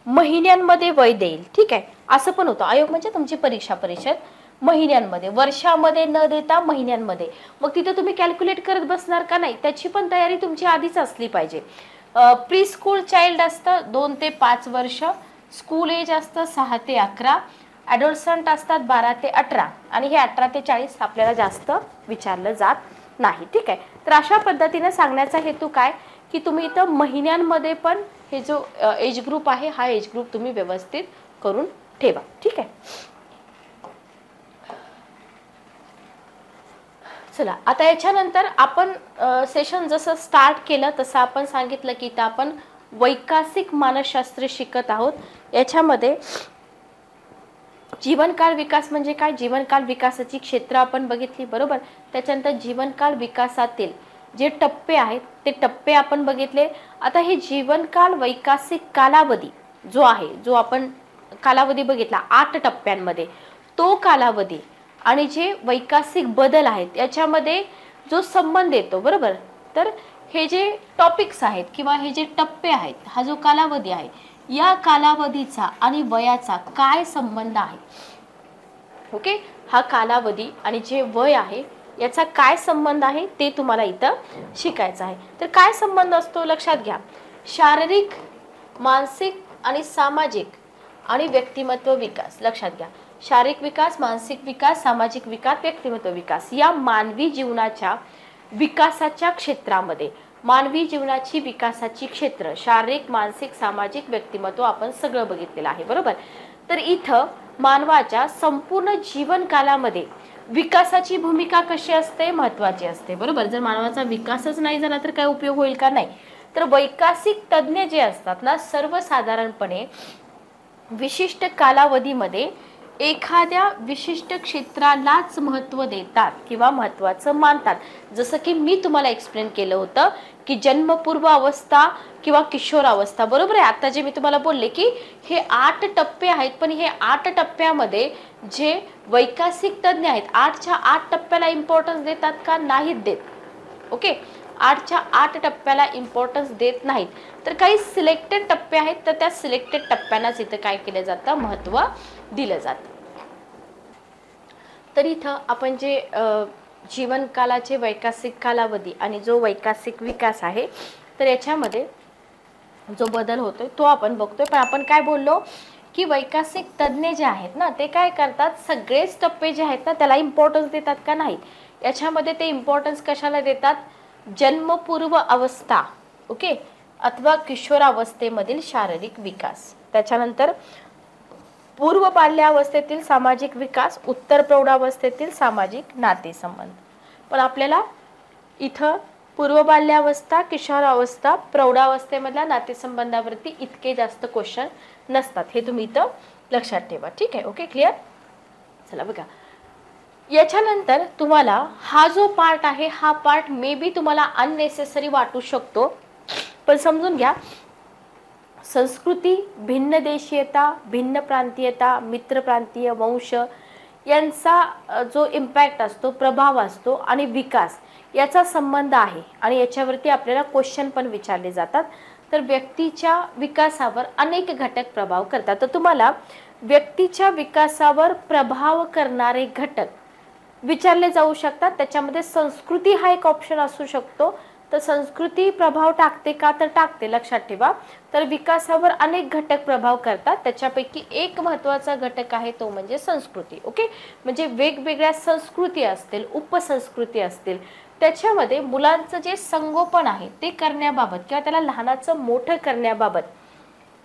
महिन्यांमध्ये वय देईल. ठीक आहे, असं पण होतं. आयोग म्हणजे तुमची परीक्षा परिषद महिन्यांमध्ये, वर्षामध्ये न देता महिन्यांमध्ये. मग तिथे तुम्ही कॅल्क्युलेट करत बसणार का? नाही, त्याची पण तयारी तुमची आधीच असली पाहिजे. प्री स्कूल चाइल्ड असतं 2 ते 5 वर्ष, स्कूल एज असतं 6 ते 11, ॲडोलसंट असतात 12 ते 18 आणि हे 18 ते 40 आपल्याला जास्त विचारलं जात नाही. ठीक आहे. तर अशा पद्धतीने सांगण्याचा हेतू काय की तुम्ही इथं महिन्यांमध्ये पण हे जो एज ग्रुप आहे हा एज ग्रुप तुम्ही व्यवस्थित करून ठेवा. ठीक आहे. चला, आता याच्यानंतर आपण सेशन जसं स्टार्ट केलं तसं आपण सांगितलं की इथं आपण वैकासिक मानसशास्त्र शिकत आहोत. याच्यामध्ये जीवनकाळ विकास म्हणजे काय, जीवनकाळ विकासाची क्षेत्र आपण बघितली, बरोबर. त्याच्यानंतर जीवनकाळ विकासातील जे टप्पे आहेत ते टप्पे आपण बघितले. आता हे जीवनकाळ वैकासिक कालावधी जो आहे, जो आपण कालावधी बघितला 8 टप्प्यांमध्ये, तो कालावधी आणि जे वैकासिक बदल आहेत याच्यामध्ये जो संबंध येतो, बरोबर. तर हे जे टॉपिक्स आहेत किंवा हे जे टप्पे आहेत, हा जो कालावधी आहे, या कालावधीचा आणि वयाचा काय संबंध आहे ओके, हा कालावधी आणि जे वय आहे याचा काय संबंध आहे ते तुम्हाला इथं शिकायचं आहे. तर काय संबंध असतो लक्षात घ्या. शारीरिक, मानसिक आणि सामाजिक आणि व्यक्तिमत्व विकास. लक्षात घ्या, शारीरिक विकास, मानसिक विकास, सामाजिक विकास, व्यक्तिमत्व विकास या मानवी जीवनाच्या विकासाच्या क्षेत्रामध्ये, मानवी जीवनाची विकासाची क्षेत्र शारीरिक, मानसिक, सामाजिक, व्यक्तिमत्व आपण सगळं बघितलेलं आहे, बरोबर. तर इथं मानवाच्या संपूर्ण जीवनकालामध्ये विकासाची भूमिका कशी असते, महत्त्वाची असते, बरोबर. जर मानवाचा विकासच नाही झाला तर काय उपयोग होईल का, नाही. तर वैकासिक तज्ज्ञ जे असतात ना, सर्वसाधारणपणे विशिष्ट कालावधीमध्ये एखाद्या विशिष्ट क्षेत्रालाच महत्त्व देतात किंवा महत्त्वाचं मानतात. जसं की मी तुम्हाला एक्सप्लेन केलं होतं की जन्मपूर्व अवस्था किंवा किशोरावस्था, बरोबर आहे. आता जे मी तुम्हाला बोलले की हे 8 टप्पे आहेत, पण हे 8 टप्प्यामध्ये जे वैकासिक तज्ज्ञ आहेत 8च्या 8 टप्प्याला इम्पॉर्टन्स देतात का, नाहीत देत. ओके, 8च्या 8 टप्प्याला इम्पॉर्टन्स देत नाहीत. तर काही सिलेक्टेड टप्पे आहेत, तर त्या सिलेक्टेड टप्प्यांनाच इथं काय केलं जातं, महत्त्व दिलं जातं. तर इथं आपण जे जीवनकालाचे वैकासिक कालावधी आणि जो वैकासिक विकास आहे, तर याच्यामध्ये जो बदल होतोय तो आपण बघतोय. पण आपण काय बोललो की वैकासिक तज्ज्ञ जे आहेत ना, ते काय करतात, सगळेच टप्पे जे आहेत ना त्याला इम्पॉर्टन्स देतात का, नाही. याच्यामध्ये ते इम्पॉर्टन्स कशाला देतात, जन्मपूर्व अवस्था, ओके, अथवा किशोरावस्थेमधील शारीरिक विकास, त्याच्यानंतर पूर्व बाल्यावस्थेतील सामाजिक विकास, उत्तर प्रौढावस्थेतील सामाजिक नातेसंबंध. पण आपल्याला इथं पूर्व बाल्यावस्था, किशोरावस्था, प्रौढावस्थेमधल्या नातेसंबंधावरती इतके जास्त क्वेश्चन नसतात, हे तुम्ही इथं लक्षात ठेवा. ठीक आहे, ओके, क्लिअर. चला बघा, याच्यानंतर तुम्हाला हा जो पार्ट आहे, हा पार्ट मे बी तुम्हाला अननेसेसरी वाटू शकतो, पण समजून घ्या. संस्कृती, भिन्न देशीयता, भिन्न प्रांतीयता, मित्र प्रांतीय, वंश यांचा जो इम्पॅक्ट असतो, प्रभाव असतो आणि विकास याचा संबंध आहे आणि याच्यावरती आपल्याला क्वेश्चन पण विचारले जातात. तर व्यक्तीच्या विकासावर अनेक घटक प्रभाव करतात. तर तुम्हाला व्यक्तीच्या विकासावर प्रभाव करणारे घटक विचारले जाऊ शकतात. त्याच्यामध्ये संस्कृती हा एक ऑप्शन असू शकतो. तर संस्कृती प्रभाव टाकते का, तर टाकते, लक्षात ठेवा. तर विकासावर अनेक घटक प्रभाव करतात, त्याच्यापैकी एक महत्त्वाचा घटक आहे तो म्हणजे संस्कृती. ओके, म्हणजे वेगवेगळ्या संस्कृती असतील, उपसंस्कृती असतील, त्याच्यामध्ये मुलांचं जे संगोपन आहे ते करण्याबाबत किंवा त्याला लहानाचं मोठं करण्याबाबत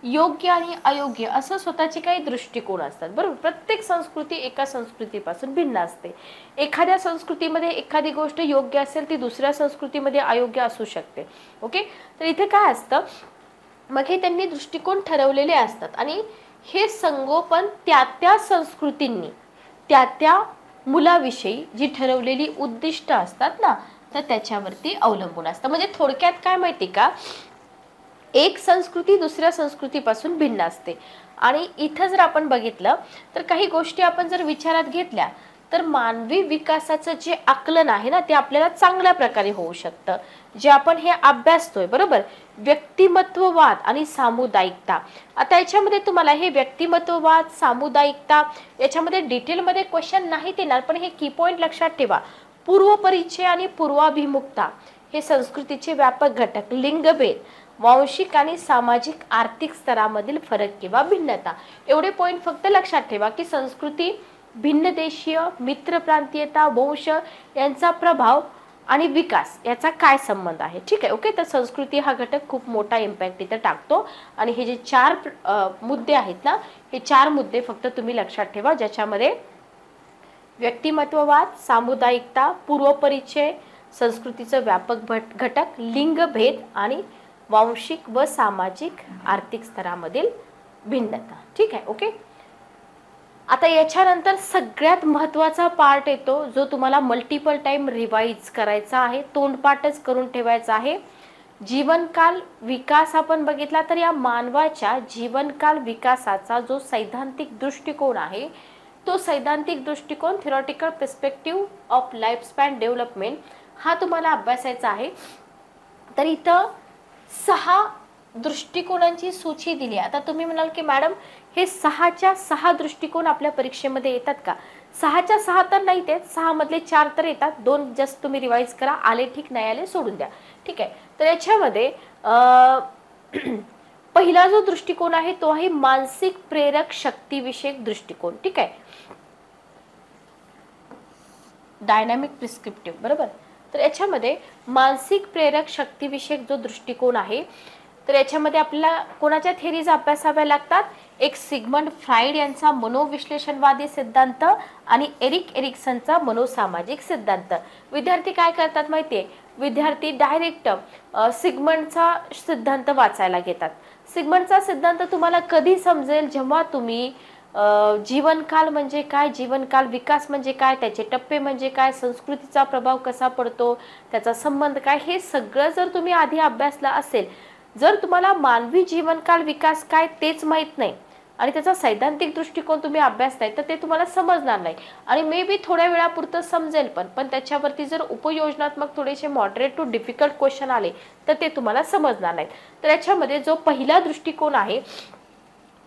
योग्य आणि अयोग्य असं स्वतःचे काही दृष्टिकोन असतात, बरोबर. प्रत्येक संस्कृती एका संस्कृतीपासून भिन्न असते. एखाद्या संस्कृतीमध्ये एखादी गोष्ट योग्य असेल ती दुसऱ्या संस्कृतीमध्ये अयोग्य असू शकते. ओके, तर इथे काय असतं, मग हे त्यांनी दृष्टिकोन ठरवलेले असतात आणि हे संगोपन त्या संस्कृतींनी त्या मुलाविषयी जी ठरवलेली उद्दिष्ट असतात ना, तर त्याच्यावरती अवलंबून असतं. म्हणजे थोडक्यात काय माहिती का, एक संस्कृती दुसऱ्या संस्कृतीपासून भिन्न असते. आणि इथं जर आपण बघितलं तर काही गोष्टी आपण जर विचारात घेतल्या तर मानवी विकासाचं जे आकलन आहे ना, ते आपल्याला चांगल्या प्रकारे होऊ शकतं, जे आपण हे अभ्यासतोय, बरोबर. व्यक्तिमत्ववाद आणि सामुदायिकता. आता याच्यामध्ये तुम्हाला हे व्यक्तिमत्ववाद, सामुदायिकता याच्यामध्ये डिटेलमध्ये क्वेश्चन नाहीत येणार, पण हे की पॉईंट लक्षात ठेवा. पूर्वपरिचय आणि पूर्वाभिमुखता हे संस्कृतीचे व्यापक घटक. लिंगभेद, वांशिक आणि सामाजिक आर्थिक स्तरामधील फरक किंवा भिन्नता, एवढे पॉईंट फक्त लक्षात ठेवा की संस्कृती, भिन्न देशीय, मित्र प्रांतीयता, वंश यांचा प्रभाव आणि विकास याचा काय संबंध आहे. ठीक आहे, ओके. तर संस्कृती हा घटक खूप मोठा इम्पॅक्ट इथं टाकतो आणि हे जे 4 मुद्दे आहेत ना, हे 4 मुद्दे फक्त तुम्ही लक्षात ठेवा, ज्याच्यामध्ये व्यक्तिमत्ववाद, सामुदायिकता, पूर्वपरिचय, संस्कृतीचं व्यापक घटक, लिंगभेद आणि वांशिक व सामाजिक आर्थिक स्तरामधील भिन्नता. ठीक आहे, ओके. आता याच्यानंतर सगळ्यात महत्त्वाचा पार्ट येतो जो तुम्हाला मल्टिपल टाइम रिवाइज करायचा आहे, तोंडपाठच करून ठेवायचा आहे. जीवनकाल विकास आपण बघितला तर या मानवाच्या जीवनकाल विकासाचा जो सैद्धांतिक दृष्टिकोन आहे, तो सैद्धांतिक दृष्टिकोन, theoretical perspective of life span development, हा तुम्हाला अभ्यासायचा आहे. तर इथं 6 दृष्टिकोनांची सूची दिली. आता तुम्ही म्हणाल की मॅडम हे 6च्या 6 दृष्टिकोन आपल्या परीक्षेमध्ये येतात का. 6च्या 6 तर नाही ते 6 मधले 4 तर येतात, 2 जस्ट तुम्ही रिवाइज करा, आले ठीक नाही आले सोडून द्या. ठीक आहे. तर याच्यामध्ये पहिला जो दृष्टिकोन आहे तो आहे मानसिक प्रेरक शक्तीविषयक दृष्टिकोन. ठीक आहे. डायनॅमिक प्रिस्क्रिप्टिव्ह, बरोबर. तर याच्यामध्ये मानसिक प्रेरक शक्तीविषयक जो दृष्टिकोन आहे, तर याच्यामध्ये आपल्याला कोणाच्या थेरीज अभ्यासाव्या लागतात? एक सिग्मंड फ्राइड यांचा मनोविश्लेषणवादी सिद्धांत आणि एरिक एरिक्सनचा मनोसामाजिक सिद्धांत. विद्यार्थी काय करतात माहितीये? विद्यार्थी डायरेक्ट सिग्मंडचा सिद्धांत वाचायला घेतात. सिग्मंडचा सिद्धांत तुम्हाला कधी समजेल? जेव्हा तुम्ही जीवनकाल म्हणजे काय, जीवनकाल विकास म्हणजे काय, त्याचे टप्पे म्हणजे काय, संस्कृतीचा प्रभाव कसा पडतो, त्याचा संबंध काय, हे सगळं जर तुम्ही आधी अभ्यासला असेल, जर तुम्हाला मानवी जीवनकाल विकास काय तेच माहीत नाही आणि त्याचा सैद्धांतिक दृष्टिकोन तुम्ही अभ्यासताय, तर ते तुम्हाला समजणार नाही आणि मे बी थोड्या वेळापुरतं समजेल, पण त्याच्यावरती जर उपयोजनात्मक थोडेसे मॉडरेट टू डिफिकल्ट क्वेश्चन आले तर ते तुम्हाला समजणार नाहीत. तर याच्यामध्ये जो पहिला दृष्टिकोन आहे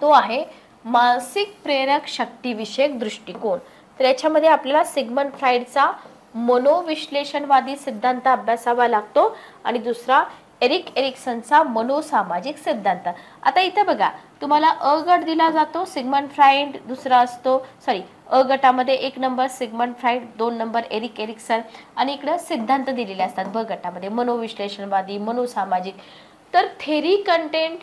तो आहे मानसिक प्रेरक शक्तीविषयक दृष्टिकोन. तर याच्यामध्ये आपल्याला सिग्मंड फ्राइडचा मनोविश्लेषणवादी सिद्धांत अभ्यासावा लागतो आणि दुसरा एरिक एरिक्सनचा मनोसामाजिक सिद्धांत. आता इथं बघा, तुम्हाला अ गट दिला जातो, सिग्मंड फ्राइड दुसरा असतो, अ गटामध्ये 1 number Sigmund fried, 2 number Erik Erikson आणि इकडे सिद्धांत दिलेले असतात ब गटामध्ये, मनोविश्लेषणवादी, मनोसामाजिक. तर theory content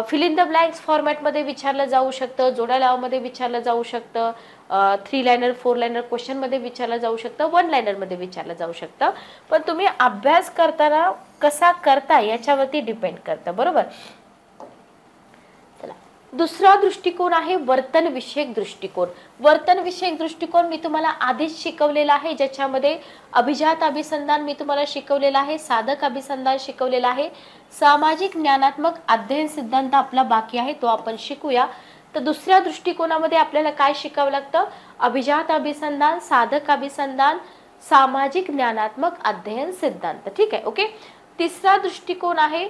fill in the blanks फॉर्मॅटमध्ये विचारलं जाऊ शकतं, जोड्या लावामध्ये विचारलं जाऊ शकतं, 3 लाइनर 4 लाइनर क्वेश्चनमध्ये विचारलं जाऊ शकतं, 1 लाइनरमध्ये विचारलं जाऊ शकतं. पण तुम्ही अभ्यास करताना कसा करता याच्यावरती डिपेंड करतं, बरोबर. चला, दुसरा दृष्टिकोन आहे वर्तन विषयक दृष्टिकोन. वर्तन विषयक दृष्टिकोन मी तुम्हाला आधीच शिकवलेला आहे, ज्याच्यामध्ये अभिजात अभिसंधान मी तुम्हाला शिकवलेला आहे, साधक अभिसंधान शिकवलेला आहे, सामाजिक ज्ञानात्मक अध्ययन सिद्धांत आपला बाकी आहे, तो आपण शिकूया. तर दुसऱ्या दृष्टिकोनामध्ये आपल्याला काय शिकावं लागतं? अभिजात अभिसंधान, साधक अभिसंधान, सामाजिक ज्ञानात्मक अध्ययन सिद्धांत. ठीक आहे, ओके. तिसरा दृष्टिकोन आहे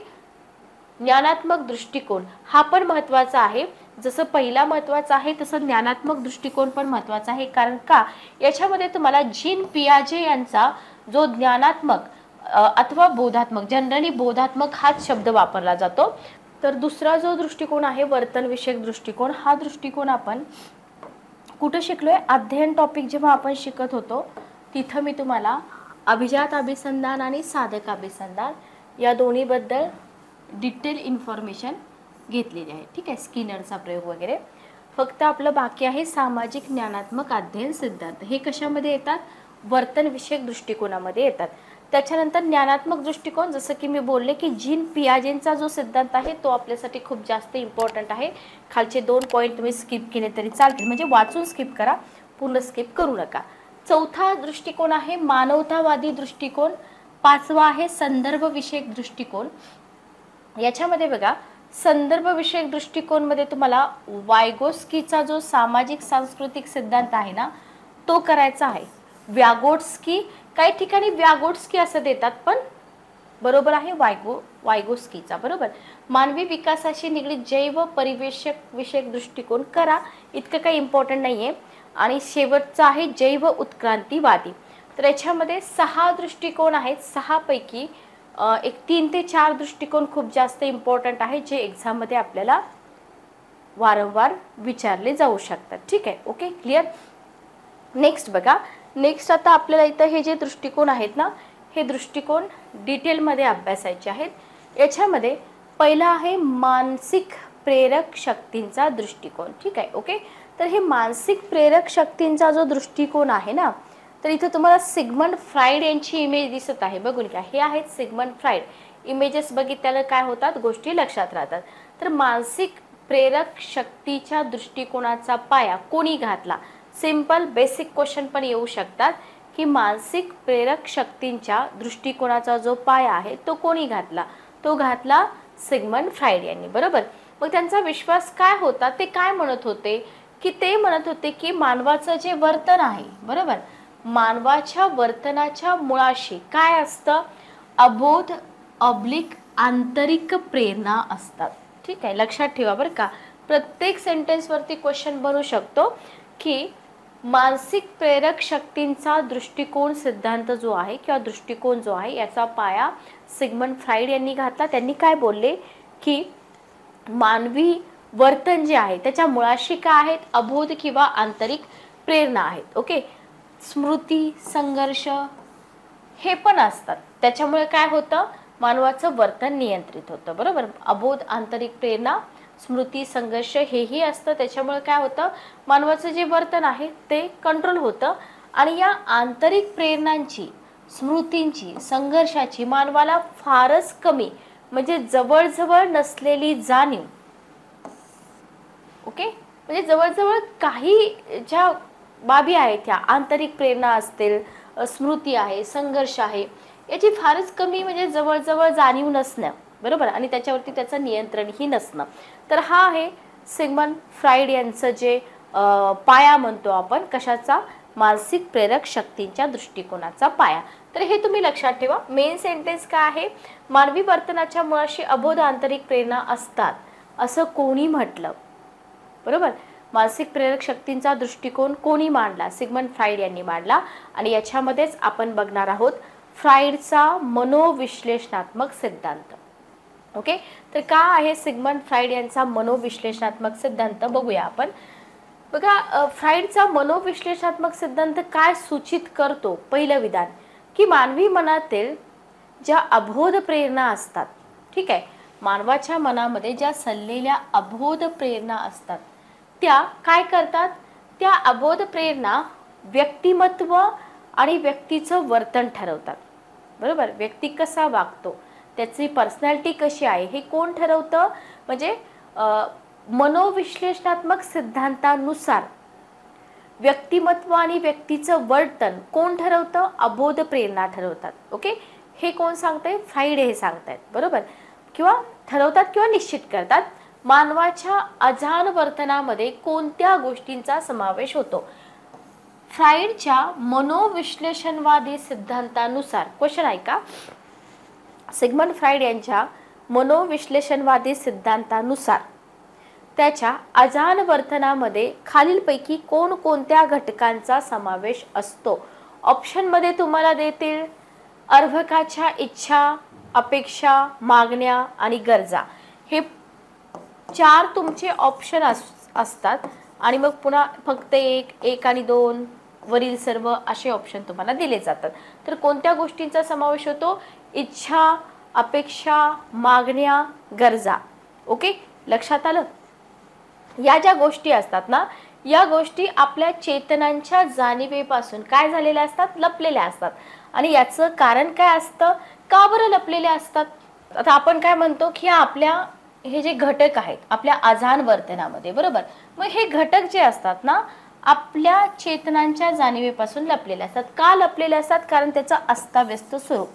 ज्ञानात्मक दृष्टिकोन. हा पण महत्त्वाचा आहे. जसं पहिला महत्त्वाचा आहे तसं ज्ञानात्मक दृष्टिकोन पण महत्त्वाचा आहे. कारण का? याच्यामध्ये तुम्हाला जीन पियाजे यांचा जो ज्ञानात्मक अथवा बोधात्मक, जनरली बोधात्मक हाच शब्द वापरला जातो. तर दुसरा जो दृष्टिकोन आहे वर्तन विषयक दृष्टिकोन, हा दृष्टिकोन आपण कुठे शिकलोय? अध्ययन टॉपिक जेव्हा आपण शिकत होतो तिथं मी तुम्हाला अभिजात अभिसंधान आणि साधक अभिसंधान या दोन्हीबद्दल डिटेल इन्फॉर्मेशन घेतलेली आहे. ठीक आहे, स्किनरचा प्रयोग वगैरे. फक्त आपलं बाकी आहे सामाजिक ज्ञानात्मक अध्ययन सिद्धांत. हे कशामध्ये येतात? वर्तन विषयक दृष्टिकोनामध्ये येतात. त्याच्यानंतर ज्ञानात्मक दृष्टिकोन, जसं की मी बोलले की जीन पियाजेंचा जो सिद्धांत आहे तो आपल्यासाठी खूप जास्त इम्पॉर्टंट आहे. खालचे 2 पॉईंट तुम्ही स्किप केले तरी चालतील, म्हणजे वाचून स्किप करा, पूर्ण स्किप करू नका. चौथा दृष्टिकोन आहे मानवतावादी दृष्टिकोन. पाचवा आहे संदर्भ विषयक दृष्टिकोन. याच्यामध्ये बघा, संदर्भ विषयक दृष्टिकोनमध्ये तुम्हाला वायगोस्कीचा जो सामाजिक सांस्कृतिक सिद्धांत आहे ना तो करायचा आहे. व्यागोट्स्की, काही ठिकाणी व्यागोट्स्की असं देतात, पण बरोबर आहे वायगोस्कीचा, बरोबर. मानवी विकासाशी निगडीत जैव परिवेशक विषयक दृष्टिकोन करा, इतकं काही इम्पॉर्टंट नाही आहे. आणि शेवटचा आहे जैव उत्क्रांतीवादी. तर याच्यामध्ये 6 दृष्टिकोन आहेत. 6 पैकी एक 3 ते 4 दृष्टिकोन खूप जास्त इम्पॉर्टंट आहे, जे एक्झाममध्ये आपल्याला वारंवार विचारले जाऊ शकतात. ठीक आहे, ओके, क्लिअर. नेक्स्ट बघा, नेक्स्ट आता आपल्याला इथं हे जे दृष्टिकोन आहेत ना, हे दृष्टिकोन डिटेलमध्ये अभ्यासायचे आहेत. याच्यामध्ये पहिला आहे मानसिक प्रेरक शक्तींचा दृष्टिकोन. ठीक आहे, ओके. तर हे मानसिक प्रेरक शक्तींचा जो दृष्टिकोन आहे ना, तर इथे तुम्हाला सिग्मंड फ्राइड यांची इमेज दिसत आहे, बघून घ्या. हे आहेत सिग्मंड फ्राइड. इमेजेस बघितल्यानं काय होतात, गोष्टी लक्षात राहतात. तर मानसिक प्रेरक शक्तीच्या दृष्टिकोनाचा पाया कोणी घातला? सिंपल बेसिक क्वेश्चन पण येऊ शकतात की मानसिक प्रेरक शक्तींच्या दृष्टिकोनाचा जो पाया आहे तो कोणी घातला? तो घातला सिग्मंड फ्राइड यांनी, बरोबर. मग त्यांचा विश्वास काय होता? ते काय म्हणत होते? की ते म्हणत होते की मानवाचं जे वर्तन आहे, बरोबर, मानवाच्या वर्तनाच्या मुळाशी काय असतं? अबोध अब्लिक आंतरिक प्रेरणा असतात. ठीक आहे, लक्षात ठेवा बरं का. प्रत्येक सेंटेन्सवरती क्वेश्चन बनू शकतो की मानसिक प्रेरक शक्तींचा दृष्टिकोन सिद्धांत जो आहे किंवा दृष्टिकोन जो आहे याचा पाया सिग्मंड फ्राइड यांनी घातला. त्यांनी काय बोलले की मानवी वर्तन जे आहे त्याच्या मुळाशी काय आहेत, अबोध किंवा आंतरिक प्रेरणा आहेत. ओके, स्मृती, संघर्ष हे पण असतात. त्याच्यामुळे काय होतं, मानवाचं वर्तन नियंत्रित होतं. बरोबर, अबोध, आंतरिक प्रेरणा, स्मृती, संघर्ष हेही असतं. त्याच्यामुळे काय होतं, मानवाचं जे वर्तन आहे ते कंट्रोल होतं. आणि या आंतरिक प्रेरणांची, स्मृतींची, संघर्षाची मानवाला फारच कमी म्हणजे जवळजवळ नसलेली जाणीव. ओके, म्हणजे जवळजवळ काही ज्या बाबी आहेत त्या आंतरिक प्रेरणा असतील, स्मृती आहे, संघर्ष आहे, याची फारच कमी म्हणजे जवळजवळ जाणीव नसणं. बरोबर, आणि त्याच्यावरती त्याचं नियंत्रणही नसणं. तर हा आहे सिग्मंड फ्राइड यांचं जे पाया म्हणतो आपण, कशाचा, मानसिक प्रेरक शक्तींच्या दृष्टिकोनाचा पाया. तर हे तुम्ही लक्षात ठेवा. मेन सेंटेन्स काय आहे, मानवी वर्तनाच्या मुळाशी अबोध आंतरिक प्रेरणा असतात असं कोणी म्हटलं. बरोबर, मानसिक प्रेरक शक्तींचा दृष्टिकोन कोणी मांडला, सिग्मंड फ्राइड यांनी मांडला. आणि याच्यामध्येच आपण बघणार आहोत फ्राइडचा मनोविश्लेषणात्मक सिद्धांत. ओके, तर काय आहे सिग्मंड फ्राइड यांचा मनोविश्लेषणात्मक सिद्धांत बघूया आपण. बघा, फ्राइडचा मनोविश्लेषणात्मक सिद्धांत काय सूचित करतो. पहिलं विधान की मानवी मनातील ज्या अबोध प्रेरणा असतात, ठीक आहे, मानवाच्या मनामध्ये ज्या सल्लेल्या अबोध प्रेरणा असतात त्या काय करतात, त्या अबोध प्रेरणा व्यक्तिमत्व आणि व्यक्तीचं वर्तन ठरवतात. बरोबर, व्यक्ती कसा वागतो, त्याची पर्सनॅलिटी कशी आहे हे कोण ठरवतं, म्हणजे मनोविश्लेषणात्मक सिद्धांतानुसार व्यक्तिमत्व आणि व्यक्तीचं वर्तन कोण ठरवतं, अबोध प्रेरणा ठरवतात. ओके, हे कोण सांगतंय, फ्राइड हे सांगतायत. बरोबर, किंवा ठरवतात किंवा निश्चित करतात. मानवाच्या अजाण वर्तनामध्ये कोणत्या गोष्टींचा समावेश होतो. फ्राइडच्या मनोविश्लेषणवादी सिद्धांतानुसार, क्वेश्चन ऐका, सिग्मंड फ्राइड यांच्या मनोविश्लेषणवादी सिद्धांतानुसार त्याच्या अजाण वर्तनामध्ये खालीलपैकी कोणकोणत्या घटकांचा समावेश असतो. ऑप्शनमध्ये तुम्हाला देतील अर्भकाच्या इच्छा, अपेक्षा, मागण्या आणि गरजा. हे 4 तुमचे ऑप्शन असतात आणि मग पुन्हा फक्त 1 आणि 2 वरील सर्व असे ऑप्शन तुम्हाला दिले जातात. तर कोणत्या गोष्टींचा समावेश होतो, इच्छा, अपेक्षा, मागण्या, गरजा. ओके, लक्षात आलं. या ज्या गोष्टी असतात ना, या गोष्टी आपल्या चेतनांच्या जाणीवेपासून काय झालेल्या असतात, लपलेल्या असतात. आणि याचं कारण काय असतं, का बरं लपलेल्या असतात. आता आपण काय म्हणतो की आपल्या हे जे घटक आहेत आपल्या अजाण वर्तनामध्ये, बरोबर, मग हे घटक जे असतात ना आपल्या चेतनांच्या जाणीवेपासून लपलेले असतात. का लपलेले असतात, कारण त्याचं अस्ताव्यस्त स्वरूप.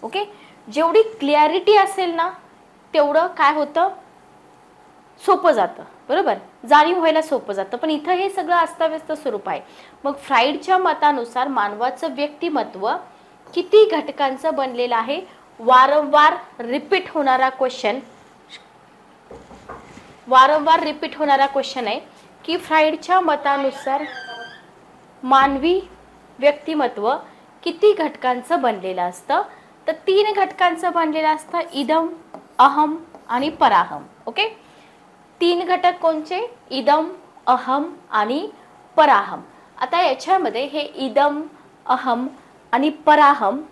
ओके, जेवढी क्लॅरिटी असेल ना तेवढं काय होतं, सोपं जातं. बरोबर, जाणीव व्हायला सोपं जातं. पण इथं हे सगळं अस्ताव्यस्त स्वरूप आहे. मग फ्राइडच्या मतानुसार मानवाचं व्यक्तिमत्व किती घटकांचं बनलेलं आहे. वारंवार रिपीट होणारा क्वेश्चन, वारंवार रिपीट होणारा क्वेश्चन आहे की फ्राइडच्या मतानुसार मानवी व्यक्तिमत्व किती घटकांचं बनलेलं असतं. तर 3 घटकांचं बनलेलं असतं, इदम, अहम आणि पराहम. ओके, 3 घटक कोणचे, इदम, अहम आणि पराहम. आता याच्यामध्ये हे इदम, अहम आणि पराहम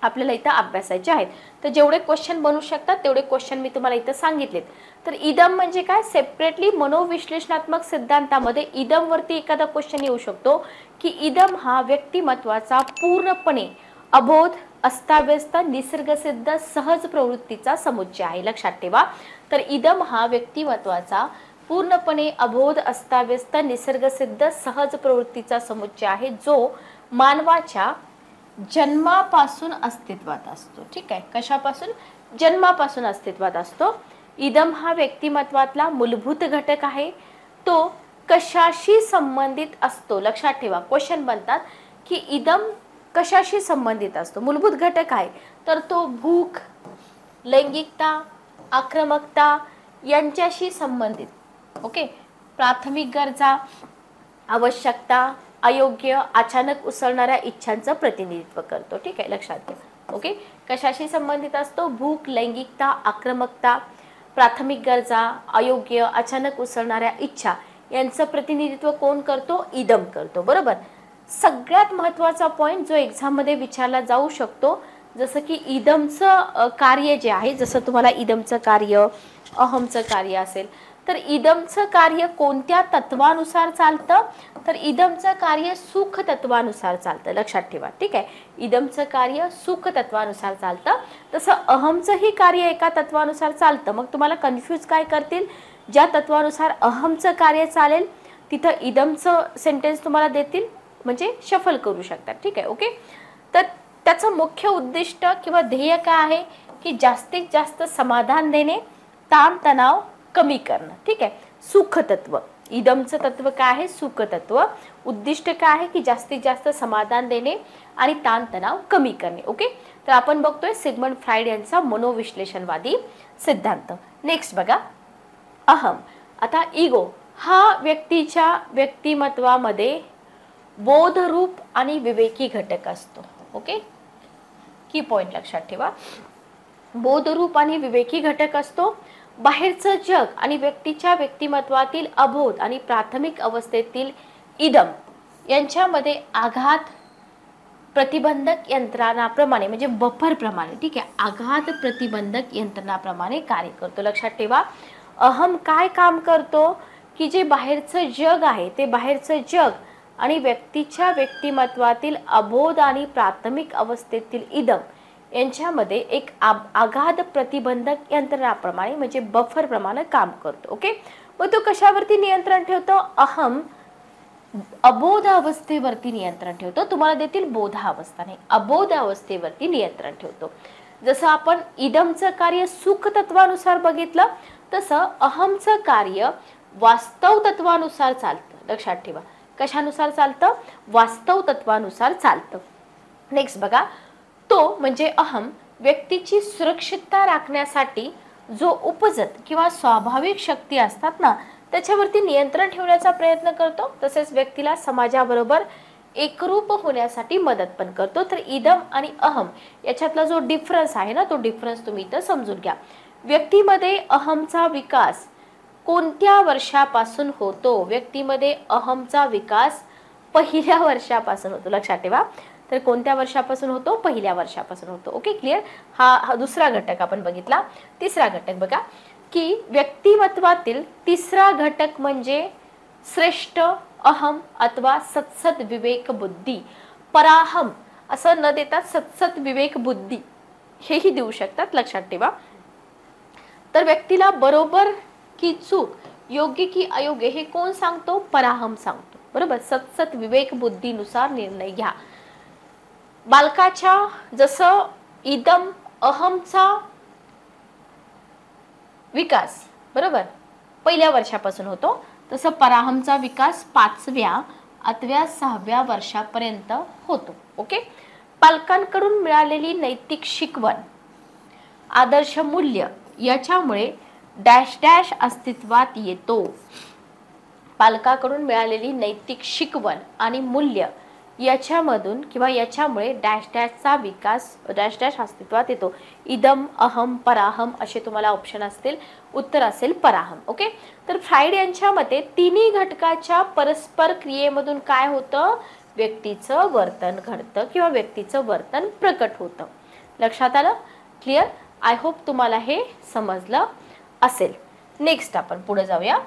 आपल्याला इथं अभ्यासायचे आहेत. तर जेवढे क्वेश्चन बनू शकतात तेवढे क्वेश्चन मी तुम्हाला इथं सांगितलेत. तर इदम म्हणजे काय, सेपरेटली मनोविश्लेषणात्मक सिद्धांतामध्ये इदम वरती एखादा क्वेश्चन येऊ शकतो की इदम हा व्यक्तिमत्वाचा पूर्णपणे अबोध, अस्ताव्यस्त, निसर्गसिद्ध, सहज प्रवृत्तीचा समुच्चय आहे. लक्षात ठेवा. तर इदम हा व्यक्तिमत्वाचा पूर्णपणे अबोध, अस्ताव्यस्त, निसर्गसिद्ध, सहज प्रवृत्तीचा समुच्चय आहे जो मानवाच्या जन्मापासून अस्तित्वात असतो. ठीक आहे, कशापासून, जन्मापासून अस्तित्वात असतो. इदम हा व्यक्तिमत्वातला मूलभूत घटक आहे. तो कशाशी संबंधित असतो. लक्षात ठेवा, क्वेश्चन बनतात की इदम कशाशी संबंधित असतो, मूलभूत घटक आहे. तर तो भूक, लैंगिकता, आक्रमकता यांच्याशी संबंधित. ओके, प्राथमिक गरजा आवश्यकता, अयोग्य, अचानक उसळणाऱ्या इच्छांचं प्रतिनिधित्व करतो. ठीक आहे, लक्षात घ्या. ओके, कशाशी संबंधित असतो? भूक, लैंगिकता, आक्रमकता, प्राथमिक गरजा, अयोग्य, अचानक उसळणाऱ्या इच्छा यांचं प्रतिनिधित्व कोण करतो? इदम करतो. बरोबर. सगळ्यात महत्त्वाचा पॉईंट जो एक्झाममध्ये विचारला जाऊ शकतो, जसं की इदमचं कार्य जे आहे, जसं तुम्हाला इदमचं कार्य, अहमचं कार्य असेल, तर इदमचं कार्य कोणत्या तत्वानुसार चालतं? तर इदमचं कार्य सुख तत्वानुसार चालतं. लक्षात ठेवा. ठीक आहे, इदमचं कार्य सुख तत्वानुसार चालतं, तसं अहमचंही कार्य एका तत्वानुसार चालतं. मग तुम्हाला कन्फ्यूज काय करतील? ज्या तत्वानुसार अहमचं कार्य चालेल तिथं इदमचं सेंटेन्स तुम्हाला देतील, म्हणजे शफल करू शकतात. ठीक आहे, ओके. तर त्याचं मुख्य उद्दिष्ट किंवा ध्येय काय आहे? की जास्तीत जास्त समाधान देणे, ताणतणाव कमी करणं. ठीक आहे, सुख तत्व. इदमचं तत्व काय आहे? सुख तत्व. उद्दिष्ट काय आहे? की जास्तीत जास्त समाधान देणे आणि ताणतणाव कमी करणे. ओके, तर आपण बघतोय सिग्मंड फ्राइड यांचा मनोविश्लेषणवादी सिद्धांत. नेक्स्ट बघा, अहम. आता इगो हा व्यक्तीच्या व्यक्तिमत्वामध्ये बोधरूप आणि विवेकी घटक असतो. ओके, की पॉइंट लक्षात ठेवा. बोधरूप आणि विवेकी घटक असतो. बाहेरचं जग आणि व्यक्तीच्या व्यक्तिमत्वातील अबोध आणि प्राथमिक अवस्थेतील इदम यांच्यामध्ये आघात प्रतिबंधक यंत्रणाप्रमाणे, म्हणजे बफर प्रमाणे, ठीक आहे, आघात प्रतिबंधक यंत्रणाप्रमाणे कार्य करतो. लक्षात ठेवा. अहम काय काम करतो? की जे बाहेरचं जग आहे ते बाहेरचं जग आणि व्यक्तीच्या व्यक्तिमत्वातील अबोध आणि प्राथमिक अवस्थेतील इदम यांच्यामध्ये एक आघात प्रतिबंधक यंत्रणाप्रमाणे, म्हणजे बफर प्रमाणे काम करतो. ओके, मग तो कशावरती नियंत्रण ठेवतो? अहम अबोध अवस्थेवरती नियंत्रण ठेवतो. तुम्हाला देतील बोधावस्था, नाही, अबोध अवस्थेवरती नियंत्रण ठेवतो. जसं आपण इदमचं कार्य सुख तत्वानुसार बघितलं, तसं अहमचं कार्य वास्तव तत्वानुसार चालतं. लक्षात ठेवा. कशानुसार चालतं? वास्तव तत्वानुसार चालतं. नेक्स्ट बघा, तो म्हणजे अहम व्यक्तीची सुरक्षितता राखण्यासाठी जो उपजत किंवा स्वाभाविक शक्ती असतात ना, त्याच्यावरती नियंत्रण ठेवण्याचा प्रयत्न करतो. तसेच व्यक्तीला समाजाबरोबर एकरूप होण्यासाठी मदत पण करतो. तर इदम आणि अहम याच्यातला जो डिफरन्स आहे ना, तो डिफरन्स तुम्ही इथं समजून घ्या. व्यक्तीमध्ये अहमचा विकास कोणत्या वर्षापासून होतो? व्यक्तीमध्ये अहमचा विकास पहिल्या वर्षापासून होतो. लक्षात ठेवा. तर कोणत्या वर्षापासून होतो? पहिल्या वर्षापासून होतो. Okay, clear. हा दुसरा घटक आपण बघितला. तिसरा घटक बघा, की व्यक्तिमत्वातील तिसरा घटक म्हणजे श्रेष्ठ अहम अथवा सत्सद विवेक बुद्धी. पराहम असं न देता सत्सद विवेक बुद्धी हेही देऊ शकतात. लक्षात ठेवा. तर व्यक्तीला बरोबर की चूक, योग्य की अयोग्य हे कोण सांगतो? पराहम सांगतो. बरोबर. सत्सद विवेक बुद्धीनुसार निर्णय घ्या. बालकाच्या जसं इदम अहमचा विकास बरोबर पहिल्या वर्षापासून होतो, तसं पराहमचा विकास 5व्या अथवा 6व्या वर्षापर्यंत होतो. ओके. पालकांकडून मिळालेली नैतिक शिकवण, आदर्श मूल्य याच्यामुळे डॅश डॅश अस्तित्वात येतो. पालकाकडून मिळालेली नैतिक शिकवण आणि मूल्य याच्यामधून किंवा याच्यामुळे डॅश डॅशचा विकास डॅश डॅश अस्तित्वात येतो. इदम, अहम, पराहम असे तुम्हाला ऑप्शन असतील. उत्तर असेल पराहम. ओके. तर फ्राइड यांच्या मते तिन्ही घटकाच्या परस्पर क्रियेमधून काय होतं? व्यक्तीचं वर्तन घडतं किंवा व्यक्तीचं वर्तन प्रकट होतं. लक्षात आलं? क्लिअर? आय होप तुम्हाला हे समजलं असेल. नेक्स्ट आपण पुढे जाऊया.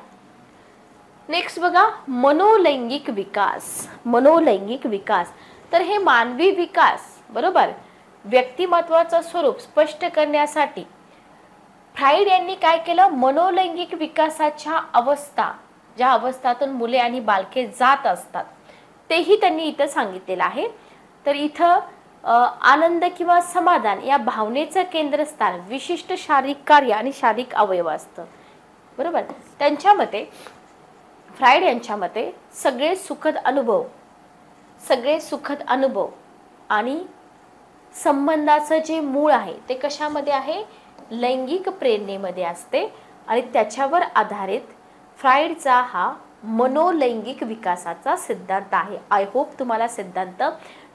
नेक्स्ट बघा, मनोलैंगिक विकास. मनोलैंगिक विकास तर हे मानवी विकास बरोबर व्यक्तिमत्वाचं स्वरूप स्पष्ट करण्यासाठी फ्राइड यांनी काय केलं? मनोलैंगिक विकासाच्या अवस्था, ज्या अवस्थातून मुले आणि बालके जात असतात तेही त्यांनी इथं सांगितलेलं आहे. तर इथं आनंद किंवा समाधान या भावनेचं केंद्रस्थान विशिष्ट शारीरिक कार्य आणि शारीरिक अवयव असतं. बरोबर. त्यांच्या मते, फ्राइड यांच्या मते सगळे सुखद अनुभव आणि संबंधाचं जे मूळ आहे ते कशामध्ये आहे? लैंगिक प्रेरणेमध्ये असते. आणि त्याच्यावर आधारित फ्राइडचा हा मनोलैंगिक विकासाचा सिद्धांत आहे. आय होप तुम्हाला सिद्धांत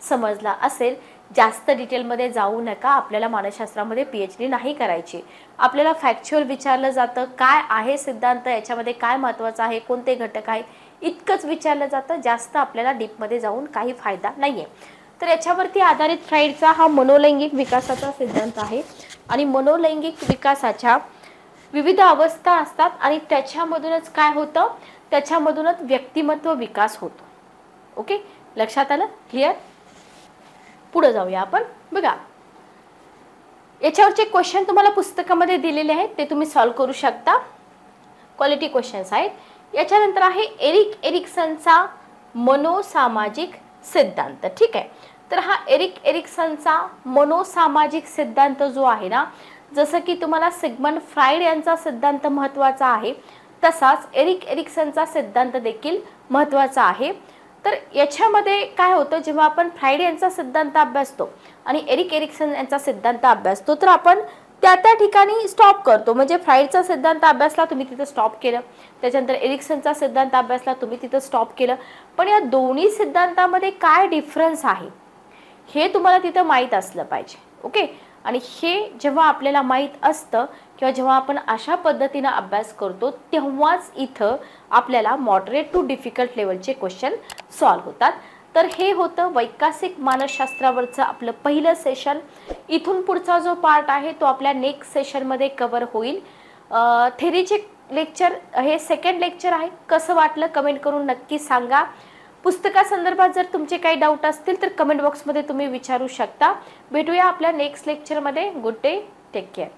समजला असेल. जास्त डिटेलमध्ये जाऊ नका. आपल्याला मानसशास्त्रामध्ये PhD नाही करायची. आपल्याला फॅक्च्युअल विचारलं जातं, काय आहे सिद्धांत, याच्यामध्ये काय महत्त्वाचं आहे, कोणते घटक आहे, इतकंच विचारलं जातं. जास्त आपल्याला डीपमध्ये जाऊन काही फायदा नाही आहे. तर याच्यावरती आधारित फ्राईडचा हा मनोलैंगिक विकासाचा सिद्धांत आहे. आणि मनोलैंगिक विकासाच्या विविध अवस्था असतात आणि त्याच्यामधूनच काय होतं, त्याच्यामधूनच व्यक्तिमत्व विकास होतो. ओके, लक्षात आलं? क्लिअर? पुढे जाऊया आपण. बघा, याच्यावरचे क्वेश्चन तुम्हाला पुस्तकामध्ये दिलेले आहेत, ते तुम्ही सॉल्व्ह करू शकता. क्वालिटी क्वेश्चन्स आहेत. याच्यानंतर आहे एरिक एरिक्सनचा मनोसामाजिक सिद्धांत. ठीक आहे, तर हा एरिक एरिक्सनचा मनोसामाजिक सिद्धांत जो आहे ना, जसं की तुम्हाला सिग्मंड फ्राईड यांचा सिद्धांत महत्त्वाचा आहे, तसाच एरिक एरिक्सनचा सिद्धांत देखील महत्त्वाचा आहे. तर याच्यामध्ये काय होतं, जेव्हा आपण फ्राईड यांचा सिद्धांत अभ्यासतो आणि एरिक एरिक्सन यांचा सिद्धांत अभ्यासतो, तर आपण त्या ठिकाणी स्टॉप करतो. म्हणजे फ्राईडचा सिद्धांत अभ्यासला, तुम्ही तिथं स्टॉप केलं. त्याच्यानंतर एरिक्सनचा सिद्धांत अभ्यासला, तुम्ही तिथं स्टॉप केलं. पण या दोन्ही सिद्धांतामध्ये काय डिफरन्स आहे हे तुम्हाला तिथं माहीत असलं पाहिजे. ओके, आणि हे जेव्हा आपल्याला माहीत असतं किंवा जेव्हा आपण अशा पद्धतीनं अभ्यास करतो, तेव्हाच इथं आपल्याला मॉडरेट टू डिफिकल्ट लेवलचे क्वेश्चन सॉल्व्ह होतात. तर हे होतं वैकासिक मानसशास्त्रावरचं आपलं पहिलं सेशन. इथून पुढचा जो पार्ट आहे तो आपल्या नेक्स्ट सेशनमध्ये कव्हर होईल. थेरीचे लेक्चर हे सेकंड लेक्चर आहे. कसं वाटलं कमेंट करून नक्की सांगा. पुस्तकासंदर्भात जर तुमचे काही डाऊट असतील तर कमेंट बॉक्समध्ये तुम्ही विचारू शकता. भेटूया आपल्या नेक्स्ट लेक्चरमध्ये. Good day, take care.